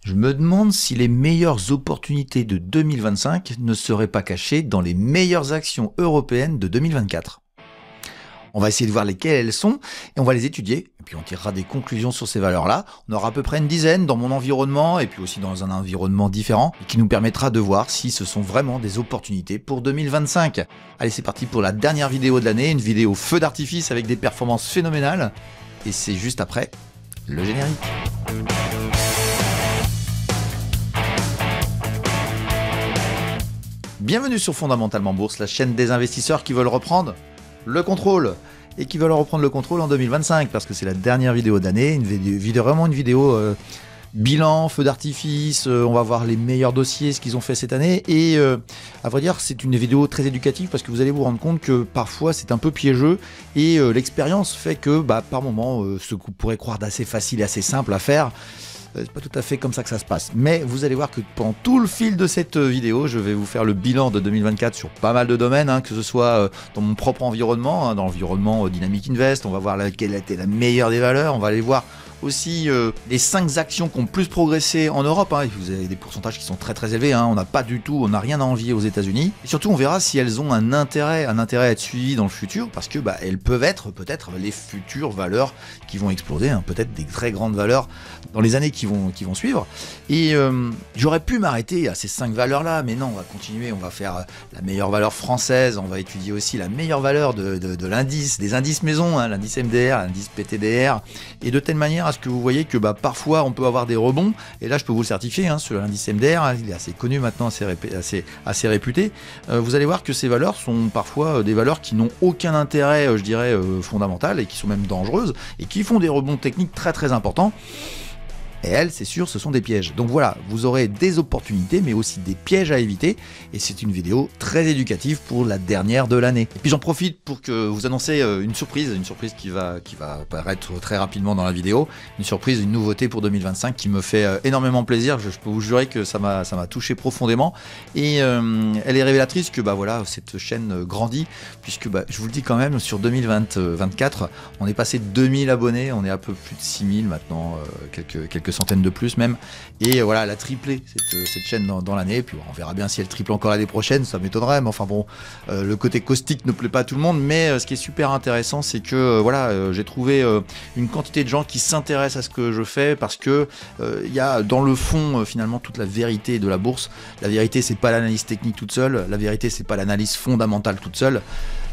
Je me demande si les meilleures opportunités de 2025 ne seraient pas cachées dans les meilleures actions européennes de 2024. On va essayer de voir lesquelles elles sont et on va les étudier. Et puis on tirera des conclusions sur ces valeurs-là. On aura à peu près une dizaine dans mon environnement et puis aussi dans un environnement différent et qui nous permettra de voir si ce sont vraiment des opportunités pour 2025. Allez, c'est parti pour la dernière vidéo de l'année, une vidéo feu d'artifice avec des performances phénoménales. Et c'est juste après le générique. Bienvenue sur Fondamentalement Bourse, la chaîne des investisseurs qui veulent reprendre le contrôle et qui veulent reprendre le contrôle en 2025 parce que c'est la dernière vidéo d'année, vraiment une vidéo bilan, feu d'artifice, on va voir les meilleurs dossiers, ce qu'ils ont fait cette année et à vrai dire c'est une vidéo très éducative parce que vous allez vous rendre compte que parfois c'est un peu piégeux et l'expérience fait que par moment ce qu'on pourrait croire d'assez facile et assez simple à faire, c'est pas tout à fait comme ça que ça se passe. Mais vous allez voir que pendant tout le fil de cette vidéo, je vais vous faire le bilan de 2024 sur pas mal de domaines, que ce soit dans mon propre environnement, dans l'environnement Dynamic Invest, on va voir quelle a été la meilleure des valeurs, on va aller voir aussi les 5 actions qui ont plus progressé en Europe, vous avez des pourcentages qui sont très très élevés, on n'a rien à envier aux États-Unis. Et surtout on verra si elles ont un intérêt à être suivies dans le futur, parce que elles peuvent être peut-être les futures valeurs qui vont exploser, peut-être des très grandes valeurs dans les années qui vont suivre. Et j'aurais pu m'arrêter à ces 5 valeurs-là, mais non, on va continuer, on va faire la meilleure valeur française, on va étudier aussi la meilleure valeur de l'indice, des indices maison, l'indice MDR, l'indice PTDR, et de telle manière à ce que vous voyez que parfois on peut avoir des rebonds, et là je peux vous le certifier, sur l'indice MDR, il est assez connu maintenant, assez réputé. Vous allez voir que ces valeurs sont parfois des valeurs qui n'ont aucun intérêt, je dirais, fondamental, et qui sont même dangereuses, et qui font des rebonds techniques très très importants. Et elles, c'est sûr, ce sont des pièges. Donc voilà, vous aurez des opportunités, mais aussi des pièges à éviter. Et c'est une vidéo très éducative pour la dernière de l'année. Et puis j'en profite pour que vous annoncer une surprise qui va apparaître très rapidement dans la vidéo. Une surprise, une nouveauté pour 2025 qui me fait énormément plaisir. Je peux vous jurer que ça m'a touché profondément. Et elle est révélatrice que cette chaîne grandit, puisque je vous le dis quand même, sur 2024, on est passé de 2000 abonnés, on est à peu plus de 6000 maintenant, quelques centaines de plus même, et voilà, elle a triplé cette chaîne dans l'année, puis on verra bien si elle triple encore l'année prochaine, ça m'étonnerait, mais enfin bon, le côté caustique ne plaît pas à tout le monde, mais ce qui est super intéressant, c'est que j'ai trouvé une quantité de gens qui s'intéressent à ce que je fais, parce que il y a dans le fond finalement toute la vérité de la bourse. La vérité, c'est pas l'analyse technique toute seule, la vérité, c'est pas l'analyse fondamentale toute seule.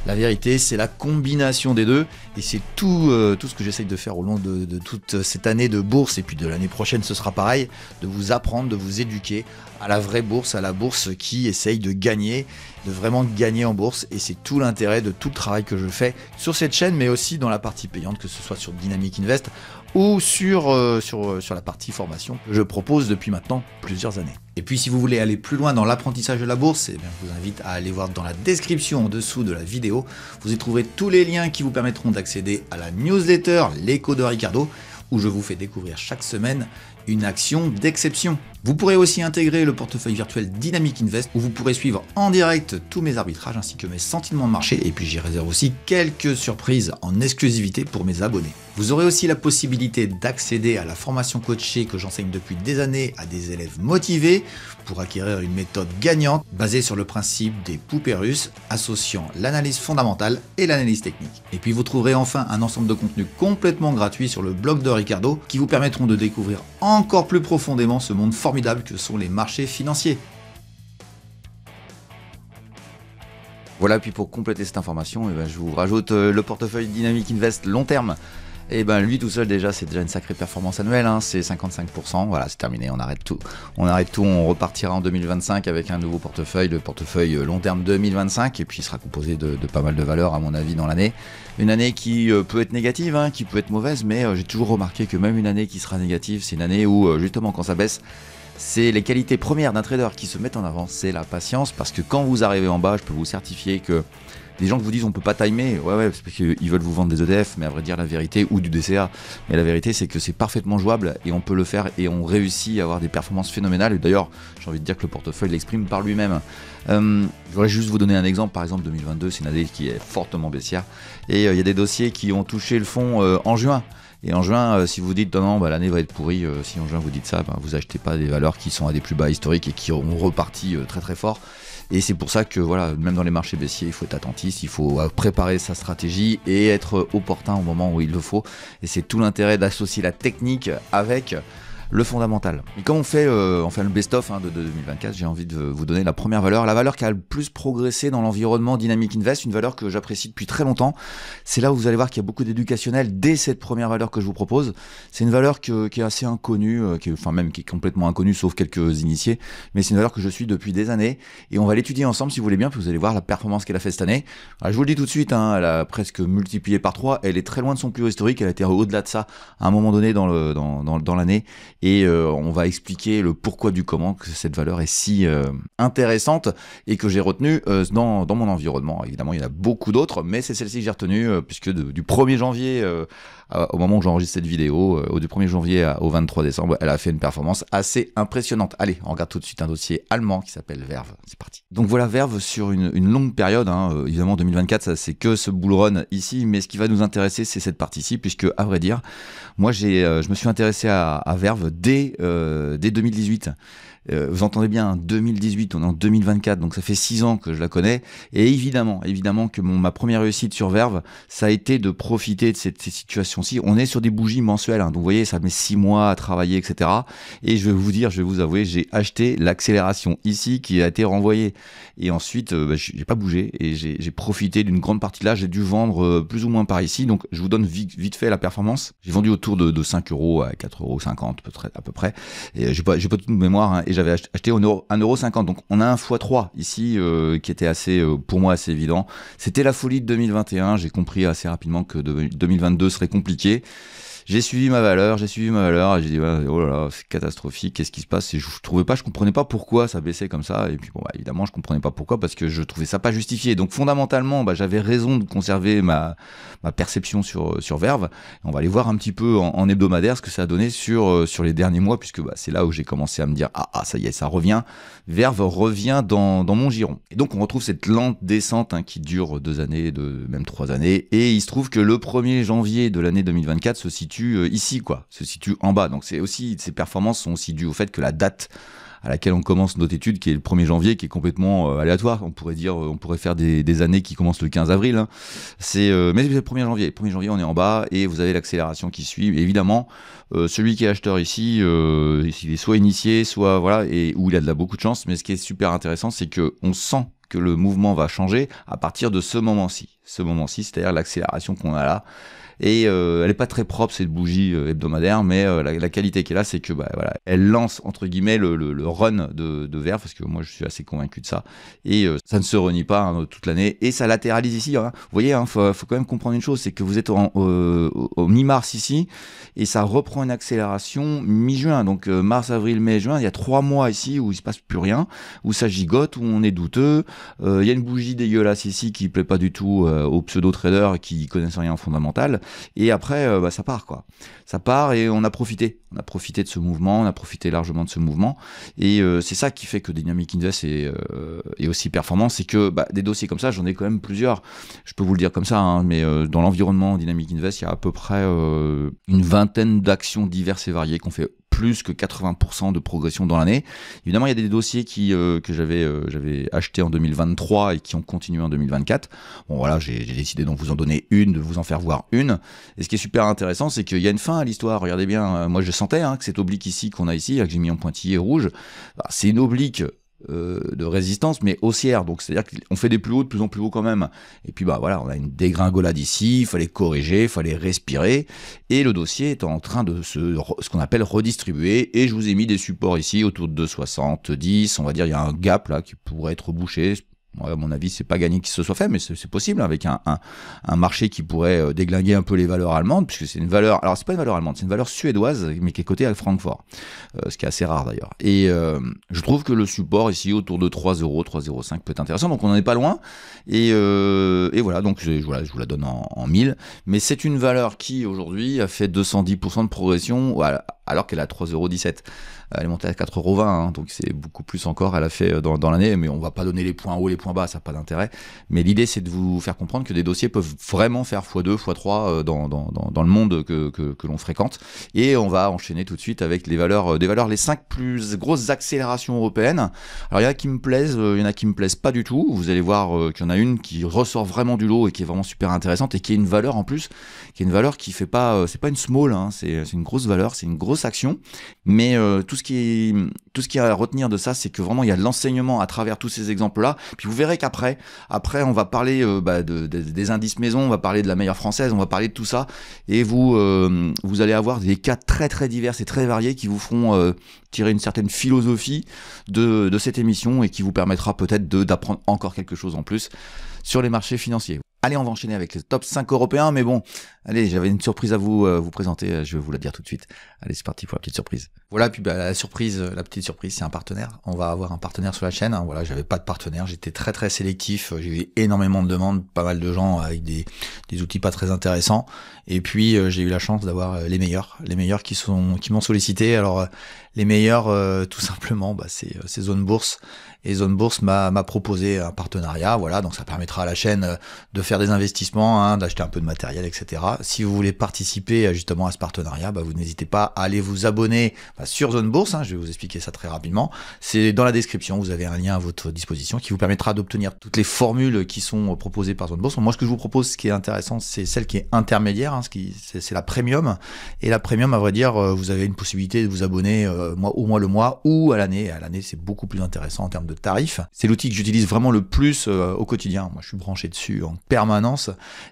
La vérité, c'est la combination des deux, et c'est tout ce que j'essaye de faire au long de toute cette année de bourse, et puis de l'année prochaine ce sera pareil, de vous apprendre, de vous éduquer à la vraie bourse, à la bourse qui essaye de gagner, de vraiment gagner en bourse, et c'est tout l'intérêt de tout le travail que je fais sur cette chaîne, mais aussi dans la partie payante, que ce soit sur Dynamic Invest ou sur la partie formation que je propose depuis maintenant plusieurs années. Et puis si vous voulez aller plus loin dans l'apprentissage de la bourse, je vous invite à aller voir dans la description en dessous de la vidéo. Vous y trouverez tous les liens qui vous permettront d'accéder à la newsletter L'écho de Ricardo, où je vous fais découvrir chaque semaine une action d'exception. Vous pourrez aussi intégrer le portefeuille virtuel Dynamic Invest, où vous pourrez suivre en direct tous mes arbitrages ainsi que mes sentiments de marché, et puis j'y réserve aussi quelques surprises en exclusivité pour mes abonnés. Vous aurez aussi la possibilité d'accéder à la formation coachée que j'enseigne depuis des années à des élèves motivés pour acquérir une méthode gagnante basée sur le principe des poupées russes, associant l'analyse fondamentale et l'analyse technique. Et puis vous trouverez enfin un ensemble de contenus complètement gratuits sur le blog de Ricardo qui vous permettront de découvrir encore plus profondément ce monde formidable que sont les marchés financiers. Voilà, puis pour compléter cette information, je vous rajoute le portefeuille Dynamic Invest long terme. Et lui tout seul c'est déjà une sacrée performance annuelle, c'est 55%, voilà, c'est terminé, on arrête tout, on repartira en 2025 avec un nouveau portefeuille, le portefeuille long terme 2025, et puis il sera composé de pas mal de valeurs à mon avis dans l'année. Une année qui peut être négative, qui peut être mauvaise, mais j'ai toujours remarqué que même une année qui sera négative, c'est une année où justement quand ça baisse, c'est les qualités premières d'un trader qui se mettent en avant, c'est la patience, parce que quand vous arrivez en bas, je peux vous certifier que les gens qui vous disent on peut pas timer, ouais, c'est parce qu'ils veulent vous vendre des ETF, mais à vrai dire la vérité, ou du DCA, mais la vérité c'est que c'est parfaitement jouable et on peut le faire et on réussit à avoir des performances phénoménales. Et d'ailleurs, j'ai envie de dire que le portefeuille l'exprime par lui-même. Je voudrais juste vous donner un exemple. Par exemple, 2022, c'est une année qui est fortement baissière et il y a des dossiers qui ont touché le fond en juin. Et en juin, si vous dites non, l'année va être pourrie, si en juin vous dites ça, vous achetez pas des valeurs qui sont à des plus bas historiques et qui ont reparti très très fort. Et c'est pour ça que voilà, même dans les marchés baissiers, il faut être attentiste, il faut préparer sa stratégie et être opportun au moment où il le faut. Et c'est tout l'intérêt d'associer la technique avec le fondamental. Et comme on fait le best-of de 2024, j'ai envie de vous donner la première valeur, la valeur qui a le plus progressé dans l'environnement Dynamic Invest, une valeur que j'apprécie depuis très longtemps. C'est là où vous allez voir qu'il y a beaucoup d'éducationnel dès cette première valeur que je vous propose. C'est une valeur qui est assez inconnue, qui est complètement inconnue sauf quelques initiés, mais c'est une valeur que je suis depuis des années et on va l'étudier ensemble si vous voulez bien, puis vous allez voir la performance qu'elle a fait cette année. Alors, je vous le dis tout de suite, elle a presque multiplié par 3, elle est très loin de son plus haut historique, elle a été au-delà de ça à un moment donné dans l'année. Et on va expliquer le pourquoi du comment que cette valeur est si intéressante et que j'ai retenue dans mon environnement. Évidemment, il y en a beaucoup d'autres, mais c'est celle-ci que j'ai retenue puisque du 1er janvier au moment où j'enregistre cette vidéo, du 1er janvier au 23 décembre, elle a fait une performance assez impressionnante. Allez, on regarde tout de suite un dossier allemand qui s'appelle Verve. C'est parti. Donc voilà, Verve sur une longue période. Évidemment, 2024, ça c'est que ce bull run ici, mais ce qui va nous intéresser, c'est cette partie-ci, puisque à vrai dire, moi je me suis intéressé à Verve dès 2018. Vous entendez bien, 2018, on est en 2024, donc ça fait 6 ans que je la connais. Et évidemment que ma première réussite sur Verve, ça a été de profiter de cette situation-ci. On est sur des bougies mensuelles, donc vous voyez, ça met 6 mois à travailler, etc. Et je vais vous avouer, j'ai acheté l'accélération ici qui a été renvoyée. Et ensuite, j'ai pas bougé et j'ai profité d'une grande partie de là. J'ai dû vendre plus ou moins par ici, donc je vous donne vite fait la performance. J'ai vendu autour de 5 euros à 4,50 € à peu près. Et j'ai pas toute mémoire, et j'avais acheté 1,50 €. Donc on a un x3 ici qui était assez, pour moi, assez évident. C'était la folie de 2021. J'ai compris assez rapidement que 2022 serait compliqué. J'ai suivi ma valeur, et j'ai dit oh là là, c'est catastrophique, qu'est-ce qui se passe? Et je comprenais pas pourquoi ça baissait comme ça. Et puis évidemment, je comprenais pas pourquoi, parce que je trouvais ça pas justifié. Donc fondamentalement, j'avais raison de conserver ma perception sur Verve. On va aller voir un petit peu en hebdomadaire ce que ça a donné sur les derniers mois, puisque c'est là où j'ai commencé à me dire ça y est, ça revient. Verve revient dans mon giron. Et donc on retrouve cette lente descente qui dure 2 années, même 3 années. Et il se trouve que le 1er janvier de l'année 2024 se situe ici, se situe en bas. Donc c'est aussi, ces performances sont aussi dues au fait que la date à laquelle on commence notre étude, qui est le 1er janvier, qui est complètement aléatoire. On pourrait faire des années qui commencent le 15 avril. Mais c'est le 1er janvier. Le 1er janvier, on est en bas et vous avez l'accélération qui suit. Et évidemment, celui qui est acheteur ici, il est soit initié, soit où il a beaucoup de chance. Mais ce qui est super intéressant, c'est que on sent que le mouvement va changer à partir de ce moment-ci. Ce moment-ci, c'est-à-dire l'accélération qu'on a là. Et elle est pas très propre, cette bougie hebdomadaire, mais la qualité qu'elle a, c'est que elle lance entre guillemets le run de Verve, parce que moi je suis assez convaincu de ça, et ça ne se renie pas toute l'année, et ça latéralise ici. Vous voyez, faut quand même comprendre une chose, c'est que vous êtes au mi-mars ici, et ça reprend une accélération mi-juin, donc mars, avril, mai, juin, il y a 3 mois ici où il se passe plus rien, où ça gigote, où on est douteux. Il y a une bougie dégueulasse ici qui plaît pas du tout aux pseudo-traders qui connaissent rien en fondamental. Et après, ça part, Ça part et on a profité de ce mouvement, on a profité largement de ce mouvement. Et c'est ça qui fait que Dynamic Invest est aussi performant, c'est que des dossiers comme ça, j'en ai quand même plusieurs. Je peux vous le dire comme ça, mais dans l'environnement Dynamic Invest, il y a à peu près une vingtaine d'actions diverses et variées qu'on fait plus que 80% de progression dans l'année. Évidemment, il y a des dossiers que j'avais achetés en 2023 et qui ont continué en 2024. Bon, voilà, j'ai décidé d'en vous en donner une, de vous en faire voir une. Et ce qui est super intéressant, c'est qu'il y a une fin à l'histoire. Regardez bien, moi je sentais que cette oblique ici qu'on a ici, que j'ai mis en pointillé rouge, c'est une oblique de résistance mais haussière, donc c'est à dire qu'on fait des plus hauts de plus en plus haut quand même, et puis on a une dégringolade ici, il fallait corriger, il fallait respirer, et le dossier est en train de ce qu'on appelle redistribuer, et je vous ai mis des supports ici autour de 2,70, on va dire il y a un gap là qui pourrait être bouché. À mon avis, c'est pas gagné qu'il se soit fait, mais c'est possible avec un marché qui pourrait déglinguer un peu les valeurs allemandes, puisque c'est une valeur, alors c'est pas une valeur allemande, c'est une valeur suédoise, mais qui est cotée à Francfort, ce qui est assez rare d'ailleurs. Et je trouve que le support ici autour de 3 euros, 3,05 peut être intéressant, donc on n'en est pas loin. Et voilà, donc je vous la donne en 1000, mais c'est une valeur qui aujourd'hui a fait 210% de progression, alors qu'elle est à 3,17 €. Elle est montée à 4,20 €, donc c'est beaucoup plus encore, elle a fait dans l'année, mais on va pas donner les points hauts, les points bas, ça n'a pas d'intérêt. Mais l'idée, c'est de vous faire comprendre que des dossiers peuvent vraiment faire x2, x3 dans le monde que l'on fréquente. Et on va enchaîner tout de suite avec les valeurs, les 5 plus grosses accélérations européennes. Alors il y en a qui me plaisent, il y en a qui me plaisent pas du tout. Vous allez voir qu'il y en a une qui ressort vraiment du lot et qui est vraiment super intéressante et qui est une valeur en plus, qui est une valeur qui fait pas, c'est pas une small, hein, c'est une grosse valeur, c'est une grosse action. Mais tout ce qui est à retenir de ça, c'est que vraiment il y a de l'enseignement à travers tous ces exemples-là. Puis vous verrez qu'après, on va parler des indices maison, on va parler de la meilleure française, on va parler de tout ça, et vous allez avoir des cas très très divers et très variés qui vous feront tirer une certaine philosophie de cette émission et qui vous permettra peut-être d'apprendre encore quelque chose en plus sur les marchés financiers. Allez, on va enchaîner avec le top 5 européen, mais bon, allez, j'avais une surprise à vous présenter, je vais vous la dire tout de suite. Allez, c'est parti pour la petite surprise. Voilà, puis la petite surprise, c'est un partenaire. On va avoir un partenaire sur la chaîne, hein. Voilà, j'avais pas de partenaire, j'étais très très sélectif, j'ai eu énormément de demandes, pas mal de gens avec des outils pas très intéressants, et puis j'ai eu la chance d'avoir les meilleurs qui m'ont sollicité. Alors les meilleurs, tout simplement, c'est Zone Bourse. Et Zone Bourse m'a proposé un partenariat, voilà, donc ça permettra à la chaîne de faire des investissements, hein, d'acheter un peu de matériel, etc. Si vous voulez participer justement à ce partenariat, vous n'hésitez pas à aller vous abonner sur Zone Bourse, hein, je vais vous expliquer ça très rapidement. C'est dans la description, vous avez un lien à votre disposition qui vous permettra d'obtenir toutes les formules qui sont proposées par Zone Bourse. Moi, ce que je vous propose, ce qui est intéressant, c'est celle qui est intermédiaire, hein, c'est la premium. Et la premium, à vrai dire, vous avez une possibilité de vous abonner au mois ou à l'année. À l'année, c'est beaucoup plus intéressant en termes de tarifs. C'est l'outil que j'utilise vraiment le plus au quotidien. Moi, je suis branché dessus en permanence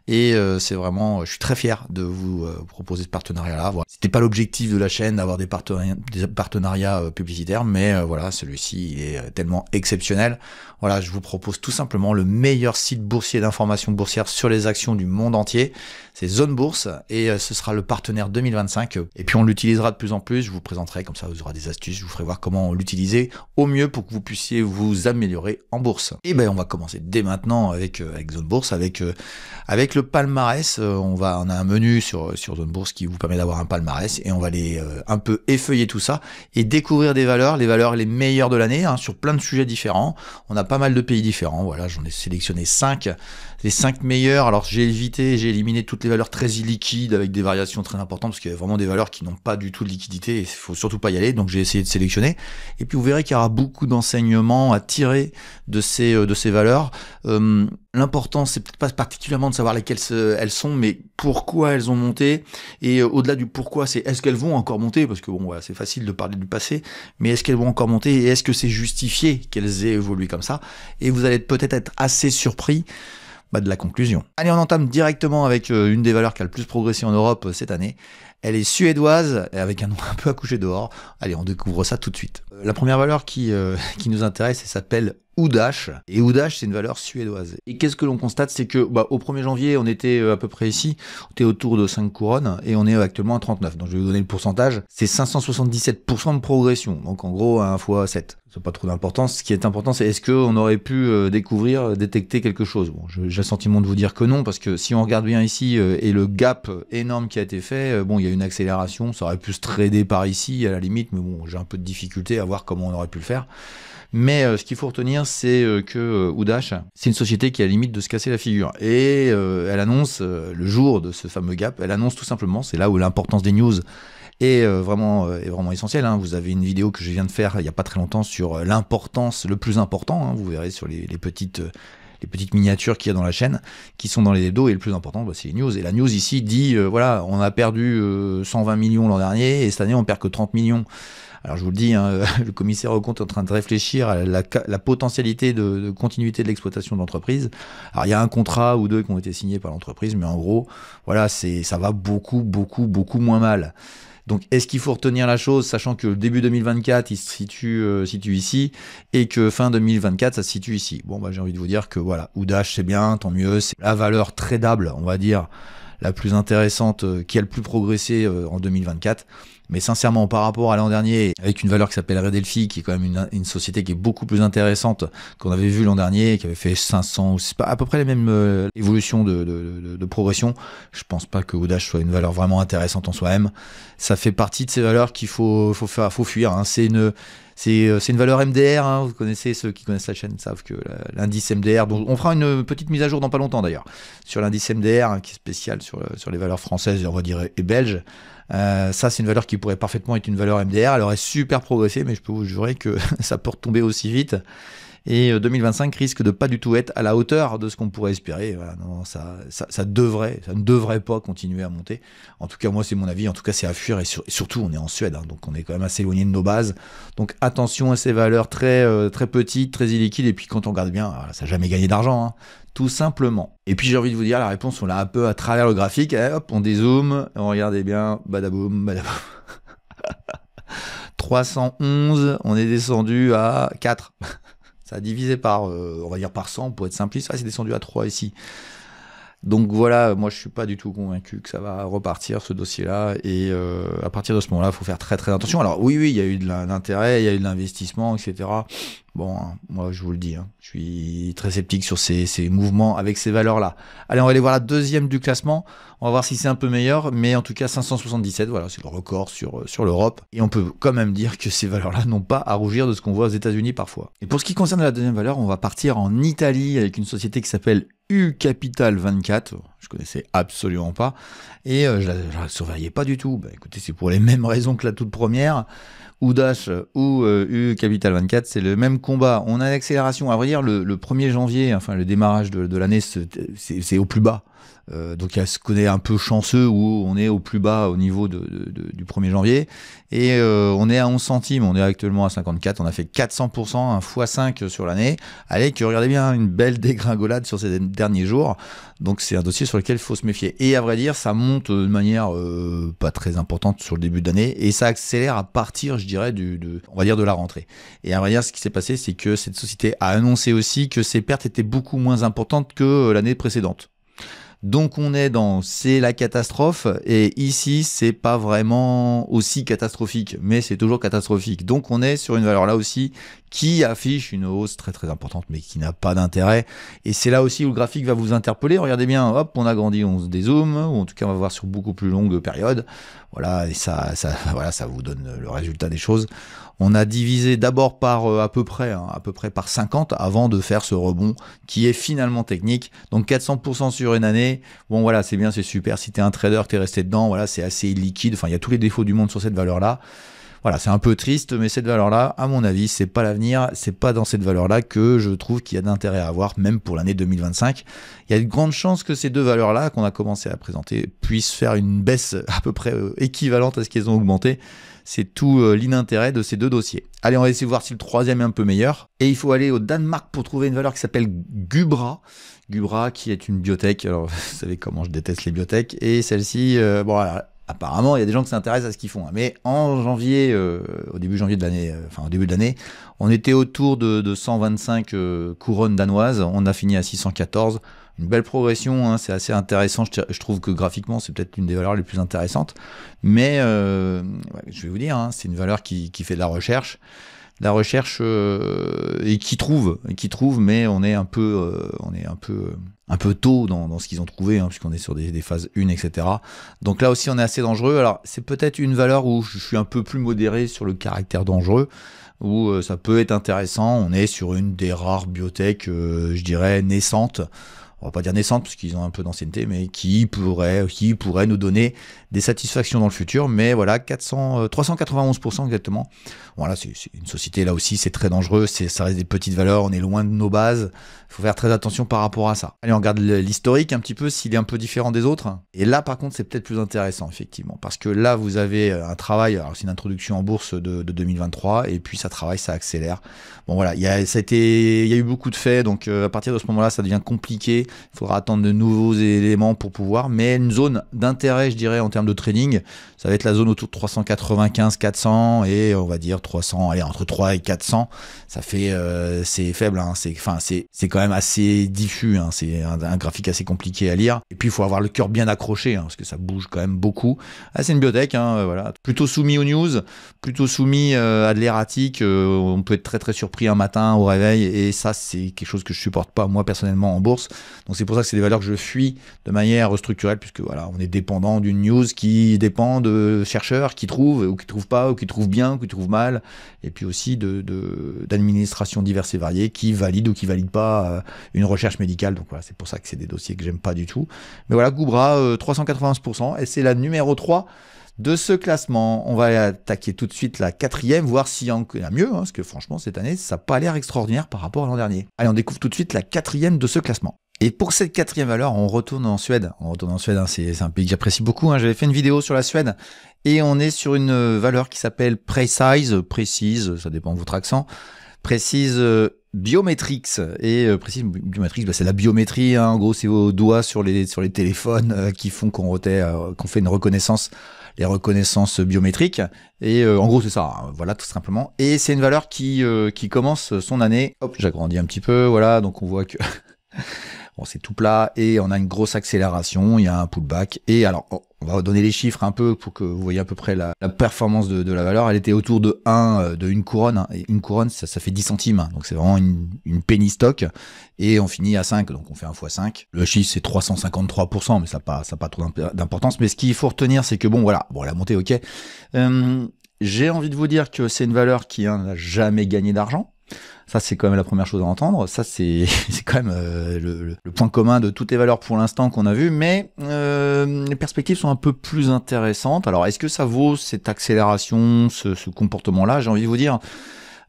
et c'est vraiment, je suis très fier de vous proposer ce partenariat-là. Voilà. C'était pas l'objectif de la chaîne d'avoir des partenariats publicitaires, mais voilà, celui-ci il est tellement exceptionnel. Voilà, je vous propose tout simplement le meilleur site boursier d'information boursière sur les actions du monde entier. C'est Zone Bourse et ce sera le partenaire 2025. Et puis on l'utilisera de plus en plus. Je vous présenterai comme ça, vous aurez des astuces. Je vous ferai voir comment l'utiliser au mieux pour que vous puissiez vous améliorer en bourse. Et on va commencer dès maintenant avec Zone Bourse, avec le palmarès. On a un menu sur Zone Bourse qui vous permet d'avoir un palmarès et on va aller un peu effeuiller tout ça et découvrir les valeurs les meilleures de l'année, hein, sur plein de sujets différents. On a pas mal de pays différents. Voilà, j'en ai sélectionné 5. Les 5 meilleurs, alors j'ai éliminé toutes les valeurs très illiquides avec des variations très importantes parce qu'il y a vraiment des valeurs qui n'ont pas du tout de liquidité et il faut surtout pas y aller, donc j'ai essayé de sélectionner. Et puis vous verrez qu'il y aura beaucoup d'enseignements à tirer de ces valeurs. L'important, c'est peut-être pas particulièrement de savoir lesquelles elles sont, mais pourquoi elles ont monté. Et au-delà du pourquoi, c'est est-ce qu'elles vont encore monter, parce que bon, voilà, c'est facile de parler du passé, mais est-ce qu'elles vont encore monter et est-ce que c'est justifié qu'elles aient évolué comme ça? Et vous allez peut-être être assez surpris de la conclusion. Allez, on entame directement avec une des valeurs qui a le plus progressé en Europe cette année. Elle est suédoise, avec un nom un peu accouché dehors. Allez, on découvre ça tout de suite. La première valeur qui nous intéresse, elle s'appelle Udash. Et Udash, c'est une valeur suédoise. Et qu'est-ce que l'on constate, c'est que au 1er janvier, on était à peu près ici, on était autour de 5 couronnes, et on est actuellement à 39. Donc je vais vous donner le pourcentage. C'est 577% de progression. Donc en gros, 1 fois 7. C'est pas trop d'importance. Ce qui est important, c'est est-ce qu'on aurait pu détecter quelque chose. Bon, j'ai le sentiment de vous dire que non, parce que si on regarde bien ici, et le gap énorme qui a été fait, il y a une accélération, ça aurait pu se trader par ici, à la limite, mais bon, j'ai un peu de difficulté à voir comment on aurait pu le faire. Mais ce qu'il faut retenir, c'est que Udash, c'est une société qui a la limite de se casser la figure. Et elle annonce, le jour de ce fameux gap, elle annonce tout simplement, c'est là où l'importance des news est vraiment essentielle, hein. Vous avez une vidéo que je viens de faire il n'y a pas très longtemps sur l'importance, le plus important, hein. Vous verrez sur les petites miniatures qu'il y a dans la chaîne, qui sont dans les hebdos, et le plus important, c'est les news. Et la news ici dit, voilà, on a perdu 120 millions l'an dernier, et cette année on perd que 30 millions. Alors je vous le dis, hein, le commissaire aux comptes est en train de réfléchir à la potentialité de continuité de l'exploitation de l'entreprise. Alors il y a un contrat ou deux qui ont été signés par l'entreprise, mais en gros, voilà, ça va beaucoup moins mal. Donc est-ce qu'il faut retenir la chose, sachant que le début 2024, il se situe ici, et que fin 2024, ça se situe ici. Bon, j'ai envie de vous dire que voilà, Udash, c'est bien, tant mieux, c'est la valeur tradable, on va dire, la plus intéressante, qui a le plus progressé en 2024. Mais sincèrement, par rapport à l'an dernier, avec une valeur qui s'appelle Redelphi, qui est quand même une société qui est beaucoup plus intéressante qu'on avait vu l'an dernier, qui avait fait 500, c'est pas à peu près les mêmes évolutions de progression, je pense pas que Audace soit une valeur vraiment intéressante en soi-même. Ça fait partie de ces valeurs qu'il faut fuir, hein. C'est une valeur MDR, hein. Vous connaissez, ceux qui connaissent la chaîne savent que l'indice MDR, donc on fera une petite mise à jour dans pas longtemps d'ailleurs, sur l'indice MDR, hein, qui est spécial sur les valeurs françaises, on va dire, et belges. Ça, c'est une valeur qui pourrait parfaitement être une valeur MDR. Elle aurait super progressé, mais je peux vous jurer que ça peut retomber aussi vite. Et 2025 risque de pas du tout être à la hauteur de ce qu'on pourrait espérer. Voilà, non, ça ne devrait pas continuer à monter. En tout cas, moi, c'est mon avis. En tout cas, c'est à fuir. Et surtout, on est en Suède, hein, donc on est quand même assez éloigné de nos bases. Donc attention à ces valeurs très petites, très illiquides. Et puis quand on regarde bien, voilà, ça n'a jamais gagné d'argent, hein, tout simplement. Et puis j'ai envie de vous dire, la réponse, on l'a un peu à travers le graphique. Et hop, on dézoome, on regardez bien, badaboum, badaboum. 311, on est descendu à 4. Ça a divisé par, on va dire par 100 pour être simpliste. Ah, c'est descendu à 3 ici. Donc voilà, moi je suis pas du tout convaincu que ça va repartir ce dossier-là. Et à partir de ce moment-là, il faut faire très très attention. Alors oui, il y a eu de l'intérêt, il y a eu de l'investissement, etc. Bon, hein, moi je vous le dis, hein, je suis très sceptique sur ces mouvements avec ces valeurs-là. Allez, on va aller voir la deuxième du classement. On va voir si c'est un peu meilleur, mais en tout cas 577, voilà, c'est le record sur l'Europe. Et on peut quand même dire que ces valeurs-là n'ont pas à rougir de ce qu'on voit aux États-Unis parfois. Et pour ce qui concerne la deuxième valeur, on va partir en Italie avec une société qui s'appelle U-Capital 24. Je connaissais absolument pas et je la surveillais pas du tout. Bah, écoutez, c'est pour les mêmes raisons que la toute première. Audace ou U-Capital 24, c'est le même combat. On a l'accélération. À vrai dire, le 1er janvier, enfin le démarrage de l'année, c'est au plus bas. Donc il y a ce qu'on est un peu chanceux où on est au plus bas au niveau du 1er janvier et on est à 11 centimes, on est actuellement à 54, on a fait 400%, un x5 sur l'année, avec, regardez bien, une belle dégringolade sur ces derniers jours, donc c'est un dossier sur lequel il faut se méfier. Et à vrai dire, ça monte de manière pas très importante sur le début d'année et ça accélère à partir, je dirais, on va dire de la rentrée. Et à vrai dire, ce qui s'est passé, c'est que cette société a annoncé aussi que ses pertes étaient beaucoup moins importantes que l'année précédente. Donc on est c'est la catastrophe et ici c'est pas vraiment aussi catastrophique mais c'est toujours catastrophique. Donc on est sur une valeur là aussi qui affiche une hausse très très importante mais qui n'a pas d'intérêt et c'est là aussi où le graphique va vous interpeller. Regardez bien, hop, on agrandit, on se dézoome ou en tout cas on va voir sur beaucoup plus longue période. Voilà, et ça vous donne le résultat des choses. On a divisé d'abord par à peu près par 50 avant de faire ce rebond qui est finalement technique. Donc 400% sur une année. Bon voilà, c'est bien, c'est super. Si t'es un trader, t'es resté dedans, voilà, c'est assez liquide. Enfin, il y a tous les défauts du monde sur cette valeur-là. Voilà, c'est un peu triste, mais cette valeur-là, à mon avis, c'est pas l'avenir. C'est pas dans cette valeur-là que je trouve qu'il y a d'intérêt à avoir, même pour l'année 2025. Il y a de grandes chances que ces deux valeurs-là, qu'on a commencé à présenter, puissent faire une baisse à peu près équivalente à ce qu'elles ont augmenté. C'est tout l'inintérêt de ces deux dossiers. Allez, on va essayer de voir si le troisième est un peu meilleur. Et il faut aller au Danemark pour trouver une valeur qui s'appelle Gubra. Gubra, qui est une biotech. Alors, vous savez comment je déteste les biotech. Et celle-ci, bon, alors, apparemment, il y a des gens qui s'intéressent à ce qu'ils font. Mais en janvier, au début de l'année, on était autour de 125 couronnes danoises. On a fini à 614. Une belle progression, hein, c'est assez intéressant. Je trouve que graphiquement, c'est peut-être une des valeurs les plus intéressantes. Mais je vais vous dire, hein, c'est une valeur qui fait de la recherche. Et qui trouve, mais on est un peu tôt dans ce qu'ils ont trouvé, hein, puisqu'on est sur des phases 1, etc. Donc là aussi, on est assez dangereux. Alors, c'est peut-être une valeur où je suis un peu plus modéré sur le caractère dangereux, où ça peut être intéressant. On est sur une des rares biotech, je dirais, naissantes. On va pas dire naissante parce qu'ils ont un peu d'ancienneté, mais qui pourrait nous donner des satisfactions dans le futur. Mais voilà, 391% exactement. Voilà, c'est une société là aussi, c'est très dangereux, ça reste des petites valeurs, on est loin de nos bases. Il faut faire très attention par rapport à ça. Allez, on regarde l'historique un petit peu, s'il est un peu différent des autres. Et là, par contre, c'est peut-être plus intéressant, effectivement, parce que là, vous avez un travail, alors c'est une introduction en bourse de 2023, et puis ça travaille, ça accélère. Bon voilà, il y a eu beaucoup de faits, donc à partir de ce moment-là, ça devient compliqué Il faudra attendre de nouveaux éléments pour pouvoir. Mais une zone d'intérêt, je dirais, en termes de trading, ça va être la zone autour de 395, 400 et on va dire 300, allez, entre 3 et 400. Ça fait, c'est faible, hein, c'est quand même assez diffus, hein, c'est un graphique assez compliqué à lire. Et puis il faut avoir le cœur bien accroché, hein, parce que ça bouge quand même beaucoup. Ah, c'est une biotech, hein, voilà. Plutôt soumis aux news, plutôt soumis à de l'erratique. On peut être très très surpris un matin au réveil, et ça c'est quelque chose que je supporte pas moi personnellement en bourse. Donc c'est pour ça que c'est des valeurs que je fuis de manière structurelle, puisque voilà, on est dépendant d'une news qui dépend de chercheurs qui trouvent ou qui trouvent pas, ou qui trouvent bien ou qui trouvent mal, et puis aussi d'administrations diverses et variées qui valident ou qui valident pas une recherche médicale. Donc voilà, c'est pour ça que c'est des dossiers que j'aime pas du tout. Mais voilà, Gubra 391%, et c'est la numéro 3 de ce classement. On va attaquer tout de suite la 4e, voir s'il y en a mieux, hein, parce que franchement cette année ça n'a pas l'air extraordinaire par rapport à l'an dernier. Allez, on découvre tout de suite la 4e de ce classement. Et pour cette 4e valeur, on retourne en Suède. Hein, c'est un pays que j'apprécie beaucoup. Hein. J'avais fait une vidéo sur la Suède et on est sur une valeur qui s'appelle précise, ça dépend de votre accent, Précise Biometrics. Et Précise Biometrics, bah, c'est la biométrie. Hein. En gros, c'est vos doigts sur les téléphones qui font qu'on fait une reconnaissance, les reconnaissances biométriques. Et en gros, c'est ça. Hein. Voilà, tout simplement. Et c'est une valeur qui commence son année. Hop, j'agrandis un petit peu. Voilà, donc on voit que bon, c'est tout plat et on a une grosse accélération, il y a un pullback. Et alors, on va donner les chiffres un peu pour que vous voyez à peu près la performance de la valeur. Elle était autour de 1, de une couronne. Hein, et une couronne, ça fait 10 centimes. Donc c'est vraiment une penny stock. Et on finit à 5, donc on fait 1 x 5. Le chiffre, c'est 353%, mais ça n'a pas trop d'importance. Mais ce qu'il faut retenir, c'est que bon, voilà, bon, la montée, ok. J'ai envie de vous dire que c'est une valeur qui n'a jamais gagné d'argent. Ça, c'est quand même la première chose à entendre. Ça, c'est quand même le point commun de toutes les valeurs pour l'instant qu'on a vu. Mais les perspectives sont un peu plus intéressantes. Alors, est-ce que ça vaut cette accélération, ce comportement-là? J'ai envie de vous dire,